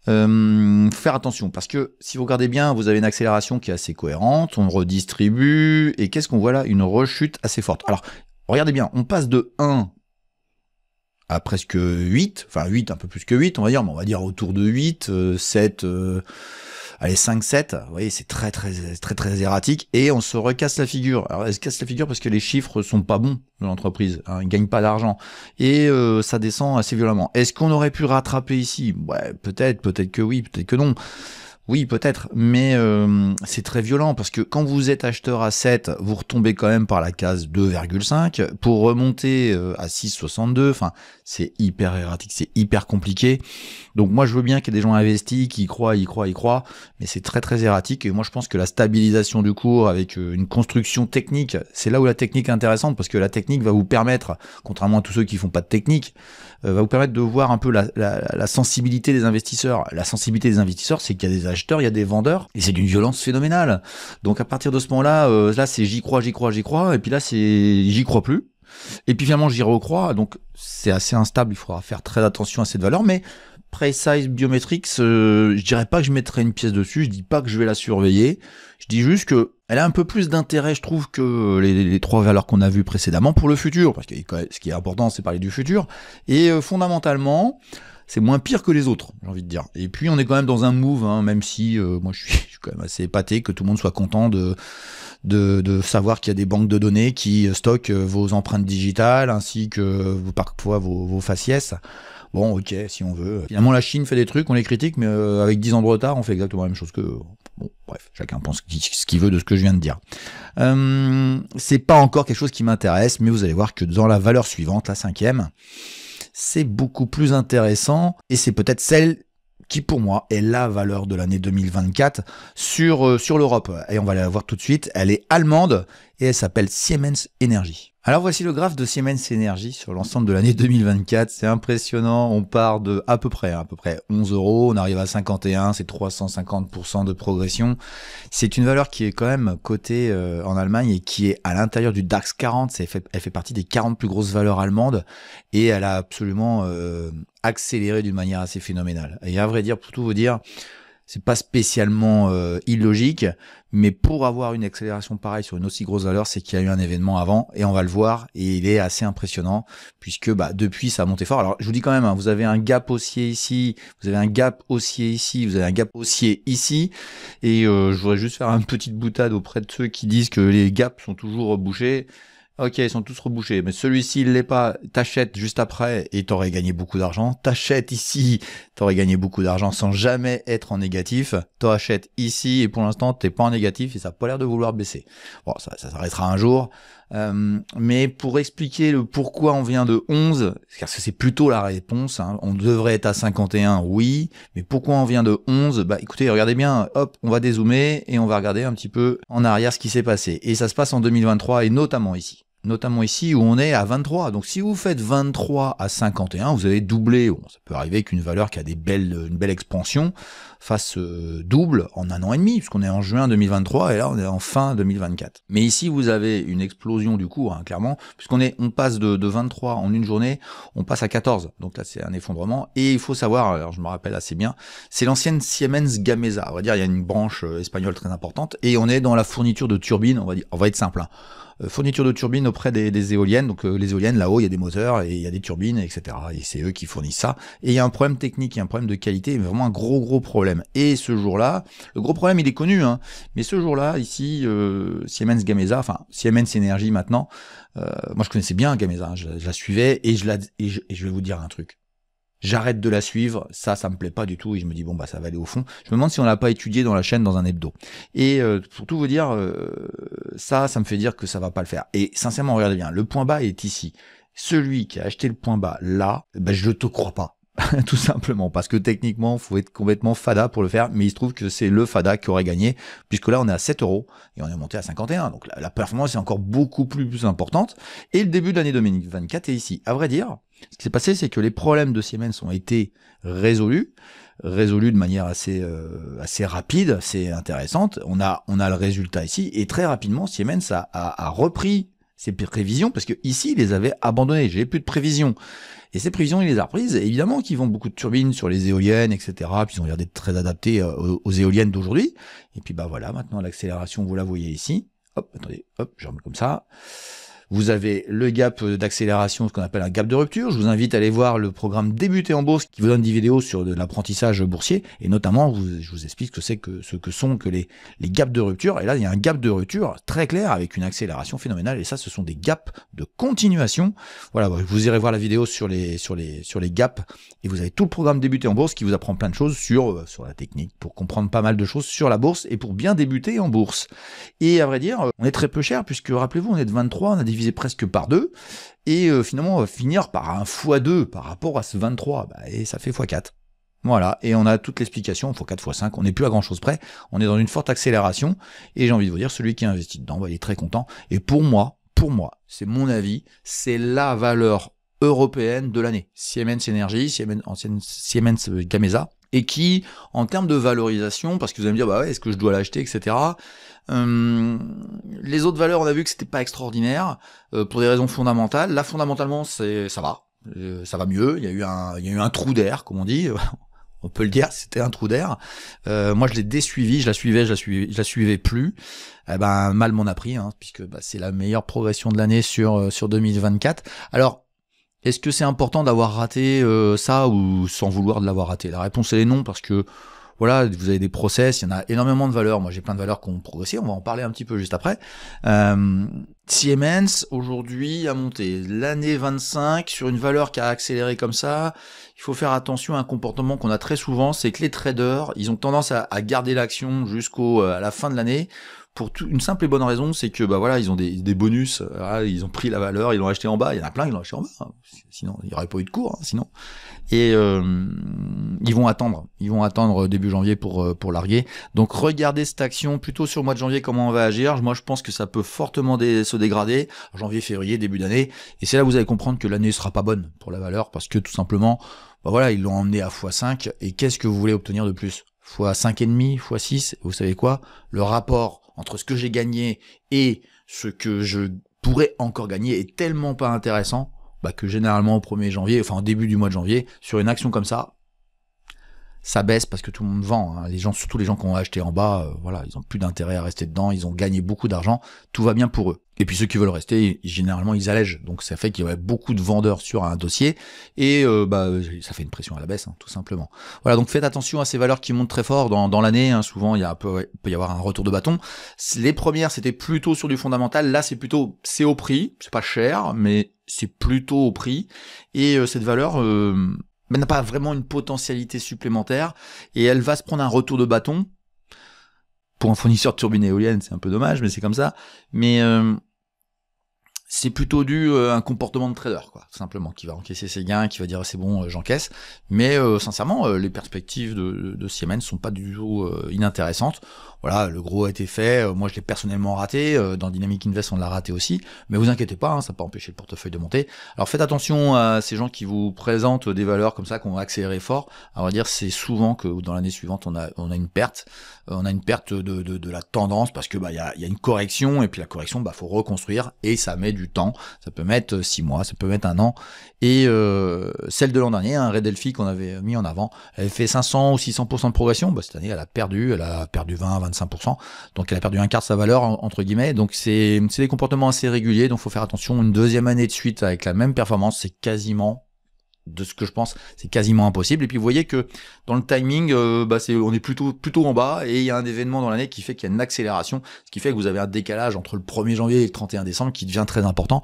faire attention. Parce que si vous regardez bien, vous avez une accélération qui est assez cohérente. On redistribue. Et qu'est-ce qu'on voit là? Une rechute assez forte. Alors, regardez bien. On passe de 1 à presque 8, enfin 8, un peu plus que 8, on va dire, mais on va dire autour de 8, 7, allez 5, 7, vous voyez, c'est très erratique, et on se recasse la figure. Alors, elle se casse la figure parce que les chiffres sont pas bons de l'entreprise, hein, ils gagnent pas d'argent, et ça descend assez violemment. Est-ce qu'on aurait pu rattraper ici? Ouais, peut-être que oui, peut-être que non. Oui, peut-être, mais c'est très violent parce que quand vous êtes acheteur à 7, vous retombez quand même par la case 2,5 pour remonter à 6,62. Enfin, c'est hyper erratique, c'est hyper compliqué. Donc moi, je veux bien qu'il y ait des gens investis qui y croient, mais c'est très erratique. Et moi, je pense que la stabilisation du cours avec une construction technique, c'est là où la technique est intéressante parce que la technique va vous permettre, contrairement à tous ceux qui font pas de technique, va vous permettre de voir un peu la sensibilité des investisseurs. La sensibilité des investisseurs, c'est qu'il y a des acheteurs, il y a des vendeurs, et c'est d'une violence phénoménale. Donc à partir de ce moment-là, là c'est j'y crois, et puis là c'est j'y crois plus. Et puis finalement j'y recrois, donc c'est assez instable, il faudra faire très attention à cette valeur, mais Précise Biometrics, je dirais pas que je mettrai une pièce dessus, je dis pas que je vais la surveiller, je dis juste que elle a un peu plus d'intérêt, je trouve, que les trois valeurs qu'on a vues précédemment pour le futur, parce que ce qui est important, c'est parler du futur, et fondamentalement, c'est moins pire que les autres, j'ai envie de dire. Et puis on est quand même dans un move, hein, même si moi je suis quand même assez épaté que tout le monde soit content de savoir qu'il y a des banques de données qui stockent vos empreintes digitales, ainsi que parfois vos faciès. Bon, ok, si on veut. Finalement, la Chine fait des trucs, on les critique, mais avec 10 ans de retard, on fait exactement la même chose que... Bon, bref, chacun pense ce qu'il veut de ce que je viens de dire. C'est pas encore quelque chose qui m'intéresse, mais vous allez voir que dans la valeur suivante, la 5e, c'est beaucoup plus intéressant, et c'est peut-être celle qui, pour moi, est la valeur de l'année 2024 sur l'Europe. Et on va la voir tout de suite. Elle est allemande, et elle s'appelle Siemens Energy. Alors voici le graphe de Siemens Energy sur l'ensemble de l'année 2024, c'est impressionnant, on part de à peu près 11 euros, on arrive à 51, c'est 350% de progression. C'est une valeur qui est quand même cotée en Allemagne et qui est à l'intérieur du DAX 40, elle fait partie des 40 plus grosses valeurs allemandes et elle a absolument accéléré d'une manière assez phénoménale. Et à vrai dire, pour tout vous dire, c'est pas spécialement illogique, mais pour avoir une accélération pareille sur une aussi grosse valeur, c'est qu'il y a eu un événement avant, et on va le voir, et il est assez impressionnant, puisque depuis ça a monté fort. Alors je vous dis quand même, hein, vous avez un gap haussier ici, vous avez un gap haussier ici, vous avez un gap haussier ici, et je voudrais juste faire une petite boutade auprès de ceux qui disent que les gaps sont toujours bouchés. Ok, ils sont tous rebouchés, mais celui-ci, il l'est pas. T'achètes juste après et t'aurais gagné beaucoup d'argent. T'achètes ici, t'aurais gagné beaucoup d'argent sans jamais être en négatif. T'achètes ici et pour l'instant, t'es pas en négatif et ça a pas l'air de vouloir baisser. Bon, ça s'arrêtera un jour. Mais pour expliquer le pourquoi on vient de 11, parce que c'est plutôt la réponse, hein, on devrait être à 51, oui, mais pourquoi on vient de 11? Écoutez, regardez bien, hop, on va dézoomer et on va regarder un petit peu en arrière ce qui s'est passé. Et ça se passe en 2023 et notamment ici où on est à 23. Donc si vous faites 23 à 51, vous avez doublé. Bon, ça peut arriver qu'une valeur qui a une belle expansion fasse double en un an et demi, puisqu'on est en juin 2023 et là on est en fin 2024. Mais ici vous avez une explosion du cours, hein, clairement, puisqu'on passe de 23 en une journée, on passe à 14. Donc là c'est un effondrement. Et il faut savoir, alors je me rappelle assez bien, c'est l'ancienne Siemens Gamesa. On va dire il y a une branche espagnole très importante et on est dans la fourniture de turbines. On va être simple, hein. Fourniture de turbines auprès des éoliennes, donc les éoliennes là-haut il y a des moteurs et il y a des turbines, etc. Et c'est eux qui fournissent ça. Et il y a un problème technique, il y a un problème de qualité, vraiment un gros problème. Et ce jour-là, le gros problème il est connu, hein, mais ce jour-là ici, Siemens Gamesa, enfin Siemens Energy maintenant, moi je connaissais bien Gamesa, hein, je la suivais et je vais vous dire un truc. J'arrête de la suivre, ça me plaît pas du tout, et je me dis bon ça va aller au fond. Je me demande si on l'a pas étudié dans la chaîne dans un hebdo. Et pour tout vous dire, ça me fait dire que ça va pas le faire. Et sincèrement, regardez bien, le point bas est ici. Celui qui a acheté le point bas là, je te crois pas. Tout simplement, parce que techniquement, faut être complètement fada pour le faire, mais il se trouve que c'est le fada qui aurait gagné, puisque là on est à 7 € et on est monté à 51, donc la performance est encore beaucoup plus importante, et le début de l'année 2024 est ici. À vrai dire, ce qui s'est passé, c'est que les problèmes de Siemens ont été résolus de manière assez rapide, c'est intéressante, on a le résultat ici, et très rapidement, Siemens a repris ses prévisions, parce que ici, il les avait abandonnées, j'ai plus de prévisions. Et ces prévisions, il les a reprises. Et évidemment qu'ils vendent beaucoup de turbines sur les éoliennes, etc. Puis ils ont l'air d'être très adaptés aux éoliennes d'aujourd'hui. Et puis voilà, maintenant l'accélération, vous la voyez ici. Hop, attendez, hop, je remets comme ça. Vous avez le gap d'accélération, ce qu'on appelle un gap de rupture. Je vous invite à aller voir le programme Débuter en bourse qui vous donne des vidéos sur de l'apprentissage boursier. Et notamment, je vous explique ce que sont les gaps de rupture. Et là, il y a un gap de rupture très clair avec une accélération phénoménale. Et ça, ce sont des gaps de continuation. Voilà, vous irez voir la vidéo sur les gaps. Et vous avez tout le programme Débuter en bourse qui vous apprend plein de choses sur la technique, pour comprendre pas mal de choses sur la bourse et pour bien débuter en bourse. Et à vrai dire, on est très peu cher puisque, rappelez-vous, on est de 23, on a divisé presque par 2, et finalement on va finir par un x2 par rapport à ce 23, et ça fait x4. Voilà, et on a toute l'explication, x4, x5, on n'est plus à grand chose près, on est dans une forte accélération, et j'ai envie de vous dire, celui qui a investi dedans, il est très content, et pour moi, c'est mon avis, c'est la valeur européenne de l'année. Siemens Energy, Siemens Gamesa, et qui, en termes de valorisation, parce que vous allez me dire, est-ce que je dois l'acheter, etc. Les autres valeurs, on a vu que c'était pas extraordinaire, pour des raisons fondamentales. Là, fondamentalement, ça va mieux. Il y a eu un trou d'air, comme on dit. On peut le dire, c'était un trou d'air. Moi, je l'ai désuivi, je la suivais plus. Mal m'en a pris, hein, puisque c'est la meilleure progression de l'année sur 2024. Alors, est-ce que c'est important d'avoir raté ça ou sans vouloir de l'avoir raté? La réponse est non, parce que voilà, vous avez des process, il y en a énormément de valeurs. Moi, j'ai plein de valeurs qui ont progressé, on va en parler un petit peu juste après. Siemens, aujourd'hui, a monté l'année 25 sur une valeur qui a accéléré comme ça. Il faut faire attention à un comportement qu'on a très souvent, c'est que les traders, ils ont tendance à garder l'action à la fin de l'année. Pour une simple et bonne raison, c'est que ils ont des bonus, ils ont pris la valeur, ils l'ont acheté en bas, il y en a plein qui l'ont acheté en bas, hein. Sinon il n'y aurait pas eu de cours, hein, sinon. Et ils vont attendre début janvier pour larguer. Donc regardez cette action plutôt sur le mois de janvier, comment on va agir. Moi je pense que ça peut fortement se dégrader, janvier, février, début d'année, et c'est là que vous allez comprendre que l'année sera pas bonne pour la valeur, parce que tout simplement, ils l'ont emmené à x5, et qu'est-ce que vous voulez obtenir de plus? x5,5, x6, vous savez quoi? Le rapport entre ce que j'ai gagné et ce que je pourrais encore gagner est tellement pas intéressant, que généralement au 1er janvier, enfin au début du mois de janvier, sur une action comme ça, ça baisse parce que tout le monde vend. Hein. Les gens, surtout les gens qui ont acheté en bas, voilà, ils ont plus d'intérêt à rester dedans, ils ont gagné beaucoup d'argent, tout va bien pour eux. Et puis ceux qui veulent rester, généralement ils allègent, donc ça fait qu'il y a beaucoup de vendeurs sur un dossier, et ça fait une pression à la baisse, hein, tout simplement. Voilà, donc faites attention à ces valeurs qui montent très fort dans l'année, hein. Souvent il peut y avoir un retour de bâton. Les premières c'était plutôt sur du fondamental, là c'est au prix, c'est pas cher, mais c'est plutôt au prix, et cette valeur... mais n'a pas vraiment une potentialité supplémentaire, et elle va se prendre un retour de bâton. Pour un fournisseur de turbines éoliennes, c'est un peu dommage, mais c'est comme ça. Mais c'est plutôt dû à un comportement de trader, quoi, tout simplement, qui va encaisser ses gains, qui va dire c'est bon, j'encaisse. Mais sincèrement, les perspectives de Siemens sont pas du tout inintéressantes. Voilà, le gros a été fait, moi je l'ai personnellement raté, dans Dynamic Invest on l'a raté aussi, mais vous inquiétez pas, hein, ça n'a pas empêché le portefeuille de monter. Alors faites attention à ces gens qui vous présentent des valeurs comme ça, qui ont accéléré fort. À vrai dire, c'est souvent que dans l'année suivante on a une perte, de la tendance, parce que il y a une correction, et puis la correction, faut reconstruire, et ça met du temps, ça peut mettre 6 mois, ça peut mettre 1 an, et celle de l'an dernier, Red Delphi qu'on avait mis en avant, elle avait fait 500 ou 600% de progression, cette année elle a perdu 20-25%, donc elle a perdu un quart de sa valeur, entre guillemets, donc c'est des comportements assez réguliers, donc faut faire attention. Une deuxième année de suite avec la même performance, c'est quasiment, de ce que je pense, c'est quasiment impossible. Et puis vous voyez que dans le timing, on est plutôt en bas, et il y a un événement dans l'année qui fait qu'il y a une accélération, ce qui fait que vous avez un décalage entre le 1er janvier et le 31 décembre qui devient très important.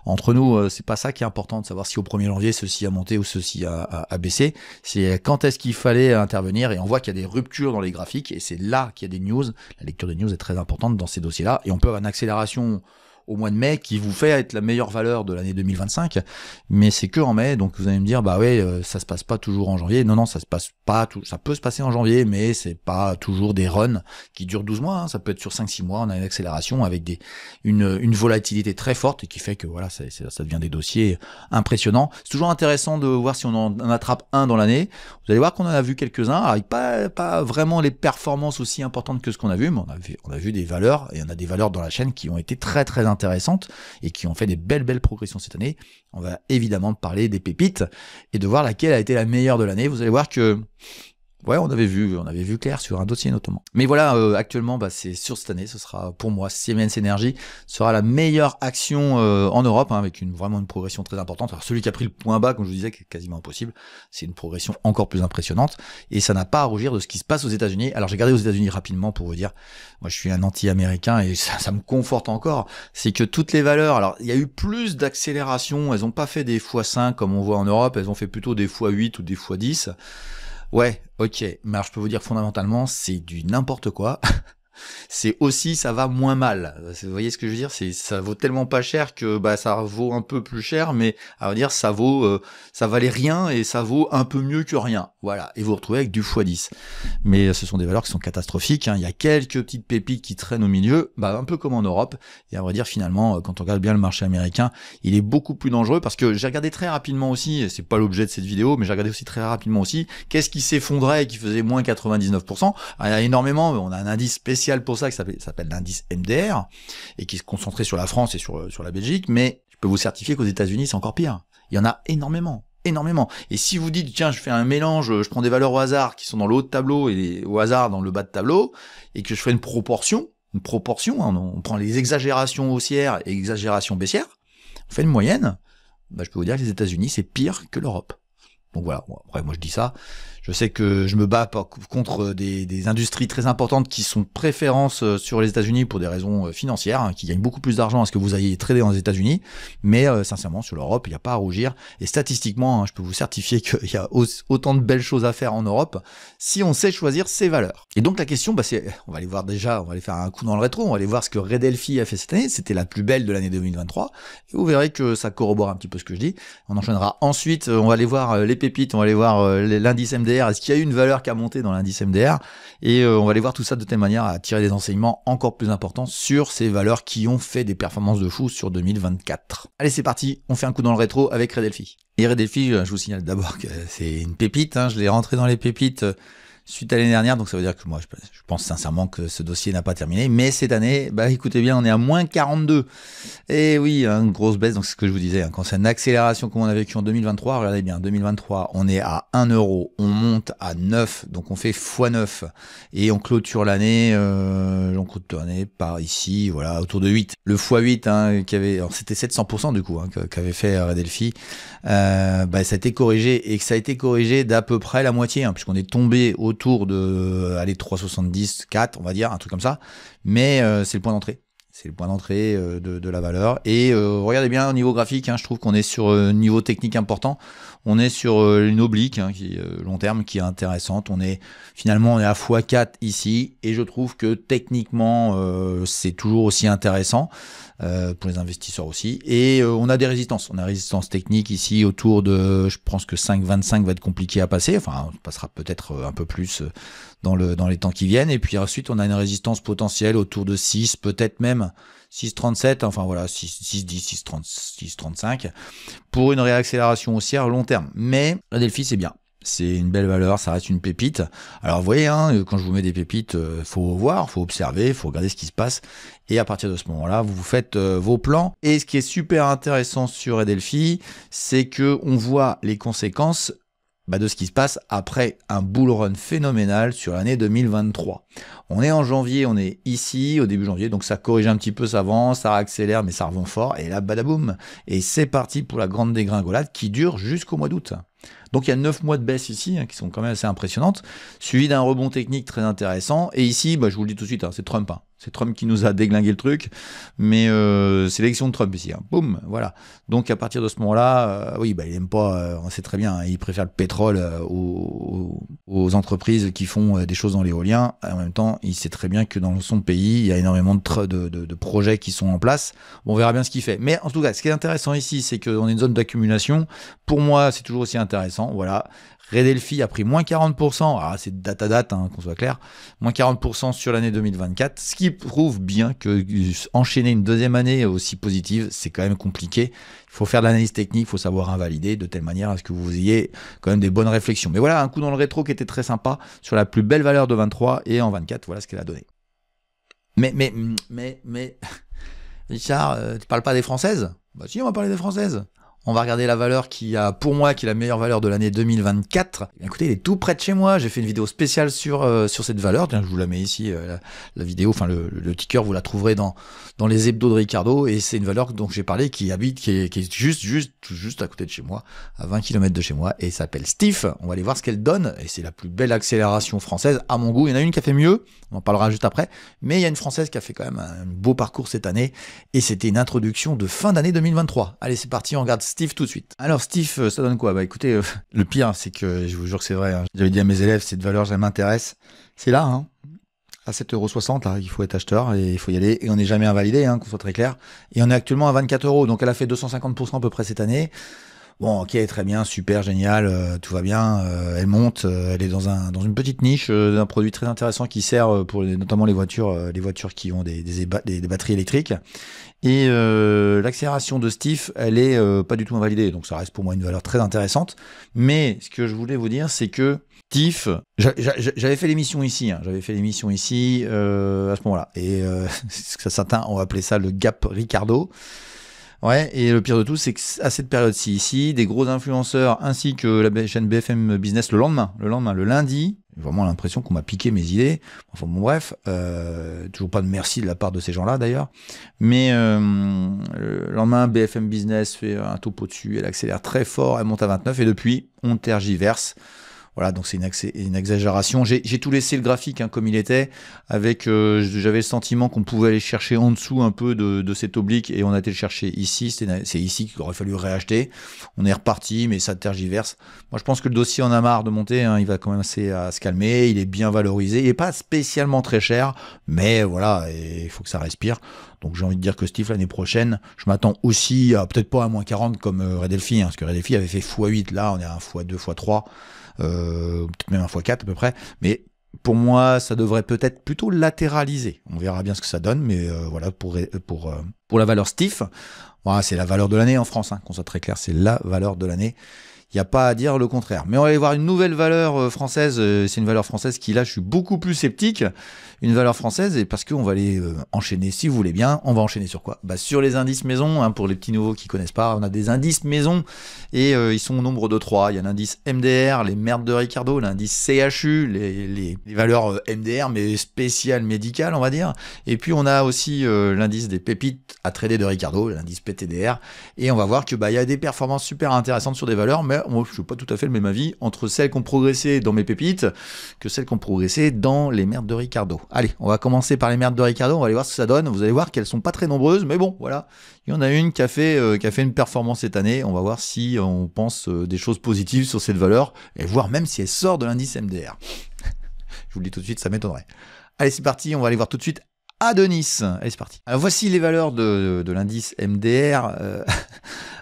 Entre nous, c'est pas ça qui est important de savoir si au 1er janvier ceci a monté ou ceci a baissé, c'est quand est-ce qu'il fallait intervenir, et on voit qu'il y a des ruptures dans les graphiques, et c'est là qu'il y a des news. La lecture des news est très importante dans ces dossiers-là, et on peut avoir une accélération au mois de mai qui vous fait être la meilleure valeur de l'année 2025, mais c'est que en mai, donc vous allez me dire ça se passe pas toujours en janvier. Non, ça se passe pas tout, ça peut se passer en janvier, mais c'est pas toujours des runs qui durent 12 mois, hein. Ça peut être sur 5-6 mois, on a une accélération avec une volatilité très forte, et qui fait que voilà, ça devient des dossiers impressionnants. C'est toujours intéressant de voir si on en attrape un dans l'année. Vous allez voir qu'on en a vu quelques-uns, avec pas vraiment les performances aussi importantes que ce qu'on a vu, mais on a vu des valeurs, et on a des valeurs dans la chaîne qui ont été très très intéressantes et qui ont fait des belles progressions cette année. On va évidemment parler des pépites et de voir laquelle a été la meilleure de l'année. Vous allez voir que on avait vu clair sur un dossier notamment. Mais voilà, actuellement, c'est sur cette année, ce sera pour moi, Siemens Energy sera la meilleure action en Europe, hein, avec vraiment une progression très importante. Alors celui qui a pris le point bas, comme je vous disais, qui est quasiment impossible, c'est une progression encore plus impressionnante, et ça n'a pas à rougir de ce qui se passe aux États-Unis. Alors j'ai regardé aux États-Unis rapidement pour vous dire, moi je suis un anti-américain, et ça me conforte encore, c'est que toutes les valeurs, alors il y a eu plus d'accélération, elles n'ont pas fait des x5 comme on voit en Europe, elles ont fait plutôt des x8 ou des x10. Ouais, ok, mais alors je peux vous dire fondamentalement, c'est du n'importe quoi. C'est aussi, ça va moins mal. Vous voyez ce que je veux dire? Ça vaut tellement pas cher que ça vaut un peu plus cher, mais à vrai dire, ça valait rien, et ça vaut un peu mieux que rien. Voilà, et vous vous retrouvez avec du x10. Mais ce sont des valeurs qui sont catastrophiques, hein. Il y a quelques petites pépites qui traînent au milieu, un peu comme en Europe. Et à vrai dire, finalement, quand on regarde bien le marché américain, il est beaucoup plus dangereux, parce que j'ai regardé très rapidement aussi, et c'est pas l'objet de cette vidéo, mais j'ai regardé aussi très rapidement aussi, qu'est-ce qui s'effondrait et qui faisait moins 99%. Alors, il y a énormément, on a un indice spécial pour ça qui s'appelle l'indice MDR, et qui se concentrait sur la France et sur la Belgique, mais je peux vous certifier qu'aux États-Unis c'est encore pire. Il y en a énormément. Et si vous dites, tiens, je fais un mélange, je prends des valeurs au hasard qui sont dans le haut de tableau et au hasard dans le bas de tableau, et que je fais une proportion, hein, on prend les exagérations haussières et exagérations baissières, on fait une moyenne, je peux vous dire que les États-Unis c'est pire que l'Europe. Donc voilà, après moi je dis ça, je sais que je me bats contre des industries très importantes qui sont préférences sur les États-Unis pour des raisons financières, hein, qui gagnent beaucoup plus d'argent à ce que vous ayez tradé dans les États-Unis, mais sincèrement sur l'Europe, il n'y a pas à rougir, et statistiquement, hein, je peux vous certifier qu'il y a autant de belles choses à faire en Europe si on sait choisir ses valeurs. Et donc la question, c'est, on va aller voir déjà, on va aller faire un coup dans le rétro, on va aller voir ce que Red Delphi a fait cette année, c'était la plus belle de l'année 2023, et vous verrez que ça corrobore un petit peu ce que je dis. On enchaînera ensuite, on va aller voir les pépites, on va aller voir l'indice MDR, est-ce qu'il y a eu une valeur qui a monté dans l'indice MDR, et on va aller voir tout ça de telle manière à tirer des enseignements encore plus importants sur ces valeurs qui ont fait des performances de fou sur 2024. Allez, c'est parti, on fait un coup dans le rétro avec Red Delphi. Et Red Delphi, je vous signale d'abord que c'est une pépite, hein, je l'ai rentré dans les pépites suite à l'année dernière, donc ça veut dire que moi je pense sincèrement que ce dossier n'a pas terminé, mais cette année, bah écoutez bien, on est à moins 42. Et oui, une grosse baisse, donc c'est ce que je vous disais, hein, quand c'est une accélération comme on a vécu en 2023, regardez bien, 2023, on est à 1 euro, on monte à 9, donc on fait x9, et on clôture l'année, par ici, voilà, autour de 8. Le x8, hein, alors c'était 700% du coup, hein, qu'avait fait Redelphi, ça a été corrigé, et que ça a été corrigé d'à peu près la moitié, hein, puisqu'on est tombé autour de 3,70, 4, on va dire, un truc comme ça, mais c'est le point d'entrée. C'est le point d'entrée de la valeur. Et regardez bien au niveau graphique, hein, je trouve qu'on est sur un niveau technique important. On est sur une oblique qui long terme qui est intéressante. On est à x4 ici. Et je trouve que techniquement, c'est toujours aussi intéressant pour les investisseurs aussi. Et on a des résistances. On a résistance technique ici autour de, je pense que 5,25 va être compliqué à passer. Enfin, on passera peut-être un peu plus dans les temps qui viennent. Et puis ensuite, on a une résistance potentielle autour de 6, peut-être même 6,37, enfin voilà, 6,10, 6,35, pour une réaccélération haussière long terme. Mais Redelphi, c'est bien. C'est une belle valeur, ça reste une pépite. Alors vous voyez, hein, quand je vous mets des pépites, faut voir, faut observer, faut regarder ce qui se passe. Et à partir de ce moment-là, vous faites vos plans. Et ce qui est super intéressant sur Redelphi, c'est que on voit les conséquences de ce qui se passe après un bull run phénoménal sur l'année 2023. On est en janvier, on est ici, au début janvier, donc ça corrige un petit peu, ça avance, ça accélère, mais ça revend fort, et là, badaboum. Et c'est parti pour la grande dégringolade qui dure jusqu'au mois d'août. Donc il y a 9 mois de baisse ici, hein, qui sont quand même assez impressionnantes, suivi d'un rebond technique très intéressant. Et ici, je vous le dis tout de suite, hein, c'est Trump. Hein. C'est Trump qui nous a déglingué le truc, mais c'est l'élection de Trump ici. Hein. Boum, voilà. Donc à partir de ce moment-là, il aime pas, on sait très bien, hein, il préfère le pétrole aux entreprises qui font des choses dans l'éolien. En même temps, il sait très bien que dans son pays, il y a énormément de projets qui sont en place. Bon, on verra bien ce qu'il fait. Mais en tout cas, ce qui est intéressant ici, c'est qu'on est une zone d'accumulation. Pour moi, c'est toujours aussi intéressant. Voilà. Redelphi a pris moins 40%, c'est date à date, hein, qu'on soit clair, moins 40% sur l'année 2024, ce qui prouve bien que enchaîner une deuxième année aussi positive, c'est quand même compliqué. Il faut faire de l'analyse technique, il faut savoir invalider de telle manière à ce que vous ayez quand même des bonnes réflexions. Mais voilà, un coup dans le rétro qui était très sympa sur la plus belle valeur de 23 et en 24, voilà ce qu'elle a donné. Mais, Richard, tu parles pas des Françaises ? Bah si, on va parler des Françaises. On va regarder la valeur qui a, pour moi, qui est la meilleure valeur de l'année 2024. Écoutez, il est tout près de chez moi. J'ai fait une vidéo spéciale sur cette valeur. Tiens, je vous la mets ici, la vidéo, enfin le ticker, vous la trouverez dans les hebdos de Ricardo. Et c'est une valeur dont j'ai parlé qui est juste à côté de chez moi, à 20 km de chez moi. Et s'appelle Stif. On va aller voir ce qu'elle donne. Et c'est la plus belle accélération française à mon goût. Il y en a une qui a fait mieux. On en parlera juste après. Mais il y a une Française qui a fait quand même un beau parcours cette année. Et c'était une introduction de fin d'année 2023. Allez, c'est parti, on regarde Stif tout de suite. Alors Stif, ça donne quoi ? Écoutez, le pire, c'est que, je vous jure que c'est vrai, hein, j'avais dit à mes élèves, cette valeur, ça m'intéresse. C'est là, hein, à 7,60 €, là, il faut être acheteur et il faut y aller. Et on n'est jamais invalidé, hein, qu'on soit très clair. Et on est actuellement à 24 €, donc elle a fait 250% à peu près cette année. Bon, ok, très bien, super, génial, tout va bien, elle monte, elle est dans une petite niche d'un produit très intéressant qui sert pour notamment les voitures qui ont des batteries électriques. Et l'accélération de Stif, elle est pas du tout invalidée, donc ça reste pour moi une valeur très intéressante. Mais ce que je voulais vous dire, c'est que Stif, j'avais fait l'émission ici, à ce moment-là. Et certains ont appelé ça le gap Ricardo. Ouais, et le pire de tout, c'est qu'à cette période-ci, ici, des gros influenceurs ainsi que la chaîne BFM Business le lundi, j'ai vraiment l'impression qu'on m'a piqué mes idées. Enfin bon, bref, toujours pas de merci de la part de ces gens-là d'ailleurs. Mais le lendemain, BFM Business fait un topo dessus, elle accélère très fort, elle monte à 29 et depuis, on tergiverse. Voilà, donc c'est une exagération. J'ai tout laissé le graphique, hein, comme il était, avec j'avais le sentiment qu'on pouvait aller chercher en dessous un peu de cet oblique et on a été le chercher ici. C'est ici qu'il aurait fallu réacheter. On est reparti, mais ça tergiverse. Moi, je pense que le dossier en a marre de monter. Hein, il va quand même assez à se calmer. Il est bien valorisé. Il n'est pas spécialement très cher, mais voilà, il faut que ça respire. Donc j'ai envie de dire que Stif l'année prochaine, je m'attends aussi à peut-être pas à moins 40 comme Redelphi, hein, parce que Redelphi avait fait x8, là on est à 1 x2, x3. Peut-être même 1 x4 à peu près, mais pour moi ça devrait peut-être plutôt latéraliser. On verra bien ce que ça donne, mais voilà pour la valeur Stif, voilà, c'est la valeur de l'année en France, hein, qu'on soit très clair, c'est la valeur de l'année. Il n'y a pas à dire le contraire. Mais on va aller voir une nouvelle valeur française. C'est une valeur française qui, là, je suis beaucoup plus sceptique. Une valeur française, et parce qu'on va aller enchaîner, si vous voulez bien. On va enchaîner sur quoi? Sur les indices maison, hein, pour les petits nouveaux qui connaissent pas. On a des indices maison, et ils sont au nombre de 3. Il y a l'indice MDR, les merdes de Ricardo, l'indice CHU, les valeurs MDR, mais spéciales médicales, on va dire. Et puis, on a aussi l'indice des pépites à trader de Ricardo, l'indice PTDR. Et on va voir que il y a des performances super intéressantes sur des valeurs, mais moi je suis pas tout à fait le même avis entre celles qui ont progressé dans mes pépites que celles qui ont progressé dans les merdes de Ricardo. Allez, on va commencer par les merdes de Ricardo, on va aller voir ce que ça donne. Vous allez voir qu'elles sont pas très nombreuses, mais bon, voilà. Il y en a une qui a fait une performance cette année. On va voir si on pense des choses positives sur cette valeur, et voir même si elle sort de l'indice MDR. Je vous le dis tout de suite, ça m'étonnerait. Allez, c'est parti, on va aller voir tout de suite Adonis. Allez, c'est parti. Alors, voici les valeurs de l'indice MDR.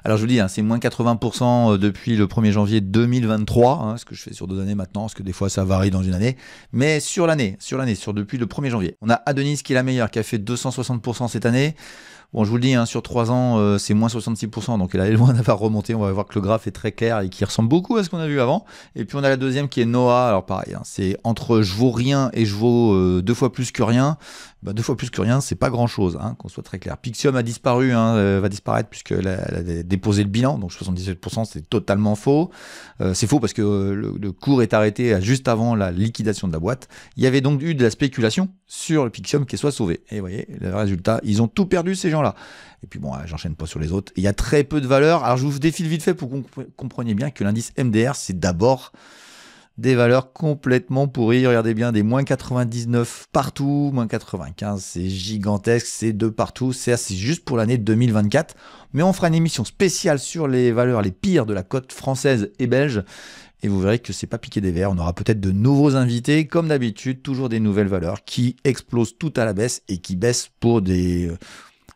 Alors, je vous dis, hein, c'est moins 80% depuis le 1er janvier 2023, hein, ce que je fais sur 2 années maintenant, parce que des fois, ça varie dans une année. Mais sur l'année, depuis le 1er janvier. On a Adonis qui est la meilleure, qui a fait 260% cette année. Bon, je vous le dis, hein, sur 3 ans, c'est moins 66%, donc elle est loin d'avoir remonté. On va voir que le graphe est très clair et qui ressemble beaucoup à ce qu'on a vu avant. Et puis on a la deuxième qui est Noah. Alors pareil, hein, c'est entre je vaux rien et je vaux 2 fois plus que rien. 2 fois plus que rien, c'est pas grand chose, hein, qu'on soit très clair. Pixium a disparu, hein, va disparaître puisqu'elle a déposé le bilan, donc 77%, c'est totalement faux. C'est faux parce que le cours est arrêté juste avant la liquidation de la boîte. Il y avait donc eu de la spéculation sur le Pixium qui soit sauvé. Et vous voyez, le résultat, ils ont tout perdu ces gens-là. Et puis bon, j'enchaîne pas sur les autres. Il y a très peu de valeurs. Alors je vous défile vite fait pour que vous compreniez bien que l'indice MDR, c'est d'abord des valeurs complètement pourries. Regardez bien, des moins 99 partout, moins 95, c'est gigantesque, c'est de partout. C'est juste pour l'année 2024. Mais on fera une émission spéciale sur les valeurs les pires de la cote française et belge. Et vous verrez que c'est pas piqué des verres. On aura peut-être de nouveaux invités, comme d'habitude, toujours des nouvelles valeurs qui explosent tout à la baisse et qui baissent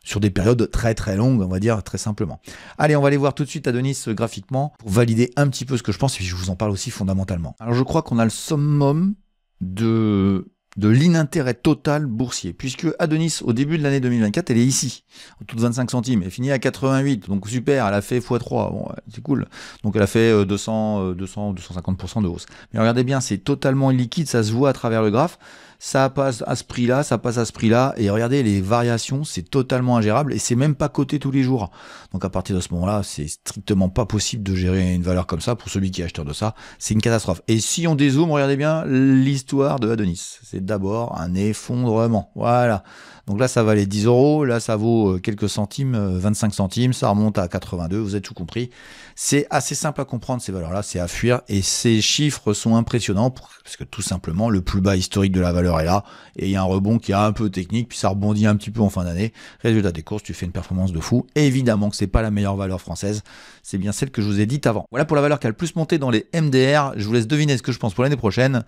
sur des périodes très très longues, on va dire très simplement. Allez, on va aller voir tout de suite Adonis graphiquement pour valider un petit peu ce que je pense, et puis je vous en parle aussi fondamentalement. Alors je crois qu'on a le summum de l'inintérêt total boursier, puisque Adonis, au début de l'année 2024, elle est ici, en toute 25 centimes, elle finit à 88, donc super, elle a fait x3, bon, c'est cool, donc elle a fait 250% de hausse. Mais regardez bien, c'est totalement illiquide, ça se voit à travers le graphe, ça passe à ce prix-là, ça passe à ce prix-là, et regardez les variations, c'est totalement ingérable, et c'est même pas coté tous les jours. Donc à partir de ce moment-là, c'est strictement pas possible de gérer une valeur comme ça, pour celui qui est acheteur de ça, c'est une catastrophe. Et si on dézoome, regardez bien l'histoire de Adonis, c'est d'abord un effondrement, voilà. Donc là, ça valait 10 €, là, ça vaut quelques centimes, 25 centimes, ça remonte à 82, vous avez tout compris. C'est assez simple à comprendre ces valeurs-là, c'est à fuir, et ces chiffres sont impressionnants, parce que tout simplement, le plus bas historique de la valeur est là, et il y a un rebond qui est un peu technique, puis ça rebondit un petit peu en fin d'année. Résultat des courses, tu fais une performance de fou. Et évidemment que c'est pas la meilleure valeur française, c'est bien celle que je vous ai dite avant. Voilà pour la valeur qui a le plus monté dans les MDR, je vous laisse deviner ce que je pense pour l'année prochaine.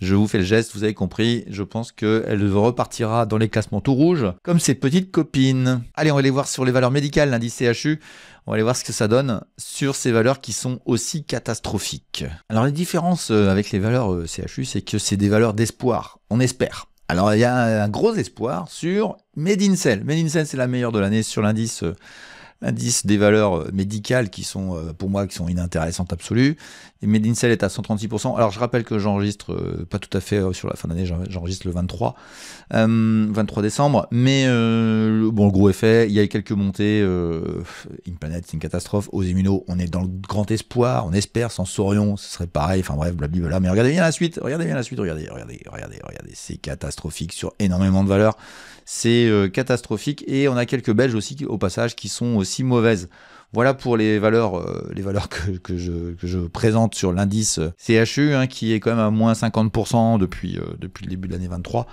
Je vous fais le geste, vous avez compris, je pense qu'elle repartira dans les classements tout rouges, comme ses petites copines. Allez, on va aller voir sur les valeurs médicales, l'indice CHU, on va aller voir ce que ça donne sur ces valeurs qui sont aussi catastrophiques. Alors les différences avec les valeurs CHU, c'est que c'est des valeurs d'espoir, on espère. Alors il y a un gros espoir sur Medincell. Medincell, c'est la meilleure de l'année sur l'indice des valeurs médicales qui sont, pour moi, qui sont inintéressantes absolues. Et Medincell est à 136%. Alors, je rappelle que j'enregistre pas tout à fait sur la fin d'année, j'enregistre le 23 décembre. Mais, bon, le gros effet, il y a eu quelques montées. InPlanet, c'est une catastrophe. Aux Immuno, on est dans le grand espoir. On espère, sans Sorion, ce serait pareil. Enfin, bref, blablabla. Mais regardez bien la suite. Regardez. C'est catastrophique sur énormément de valeurs. C'est catastrophique. Et on a quelques Belges aussi, au passage, qui sont aussi mauvaises. Voilà pour les valeurs que je présente sur l'indice CHU, hein, qui est quand même à moins 50% depuis le début de l'année 23,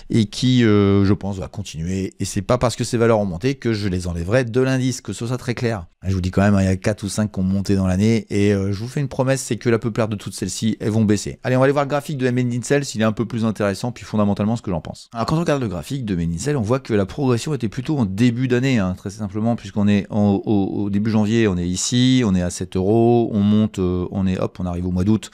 et qui, je pense, va continuer. Et c'est pas parce que ces valeurs ont monté que je les enlèverai de l'indice, que ce soit très clair. Je vous dis quand même, hein, il y a 4 ou 5 qui ont monté dans l'année, et je vous fais une promesse, c'est que la plupart de toutes celles-ci, elles vont baisser. Allez, on va aller voir le graphique de Medincell, s'il est un peu plus intéressant, puis fondamentalement ce que j'en pense. Alors quand on regarde le graphique de Medincell, on voit que la progression était plutôt en début d'année, hein, très simplement, puisqu'on est au début janvier, on est ici, on est à 7 €, on monte, on arrive au mois d'août,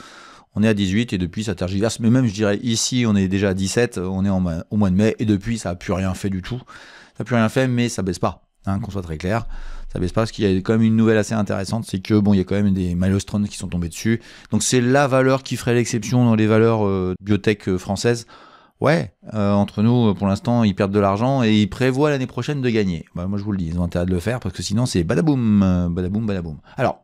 on est à 18, et depuis ça tergiverse, mais même je dirais ici on est déjà à 17, on est au mois de mai, et depuis ça n'a plus rien fait du tout, ça n'a plus rien fait, mais ça baisse pas, hein, qu'on soit très clair, ça Ça baisse pas parce qu'il y a quand même une nouvelle assez intéressante, c'est que bon, il y a quand même des milestones qui sont tombés dessus. Donc c'est la valeur qui ferait l'exception dans les valeurs biotech françaises. Ouais, entre nous, pour l'instant, ils perdent de l'argent et ils prévoient l'année prochaine de gagner. Bah, moi, je vous le dis, ils ont intérêt de le faire parce que sinon, c'est badaboum, badaboum, badaboum. Alors,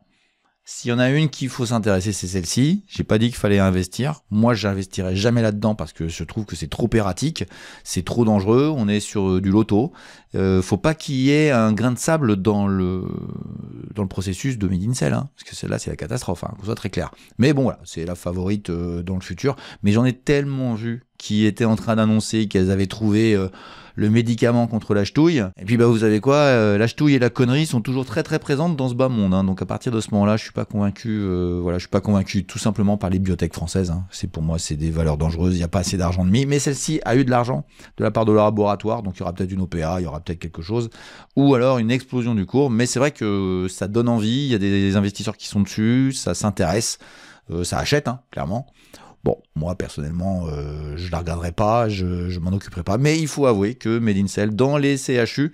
s'il y en a une qu'il faut s'intéresser, c'est celle-ci. J'ai pas dit qu'il fallait investir. Moi, j'investirai jamais là-dedans parce que je trouve que c'est trop erratique, c'est trop dangereux. On est sur du loto. Faut pas qu'il y ait un grain de sable dans le processus de Made in Cell, hein, parce que celle-là, c'est la catastrophe, hein, qu'on soit très clair. Mais bon, voilà, c'est la favorite dans le futur. Mais j'en ai tellement vu qui étaient en train d'annoncer qu'elles avaient trouvé le médicament contre la ch'touille. Et puis bah vous savez quoi, la ch'touille et la connerie sont toujours très très présentes dans ce bas monde. Hein. Donc à partir de ce moment-là, je suis pas convaincu. Voilà, je suis pas convaincu tout simplement par les biotech françaises. Hein. C'est pour moi, c'est des valeurs dangereuses. Il n'y a pas assez d'argent de mis. Mais celle-ci a eu de l'argent de la part de leur laboratoire. Donc il y aura peut-être une OPA, il y aura peut-être quelque chose, ou alors une explosion du cours. Mais c'est vrai que ça donne envie. Il y a des investisseurs qui sont dessus, ça s'intéresse, ça achète, hein, clairement. Bon, moi personnellement, je la regarderai pas, je m'en occuperai pas, mais il faut avouer que Made in Cell, dans les CHU,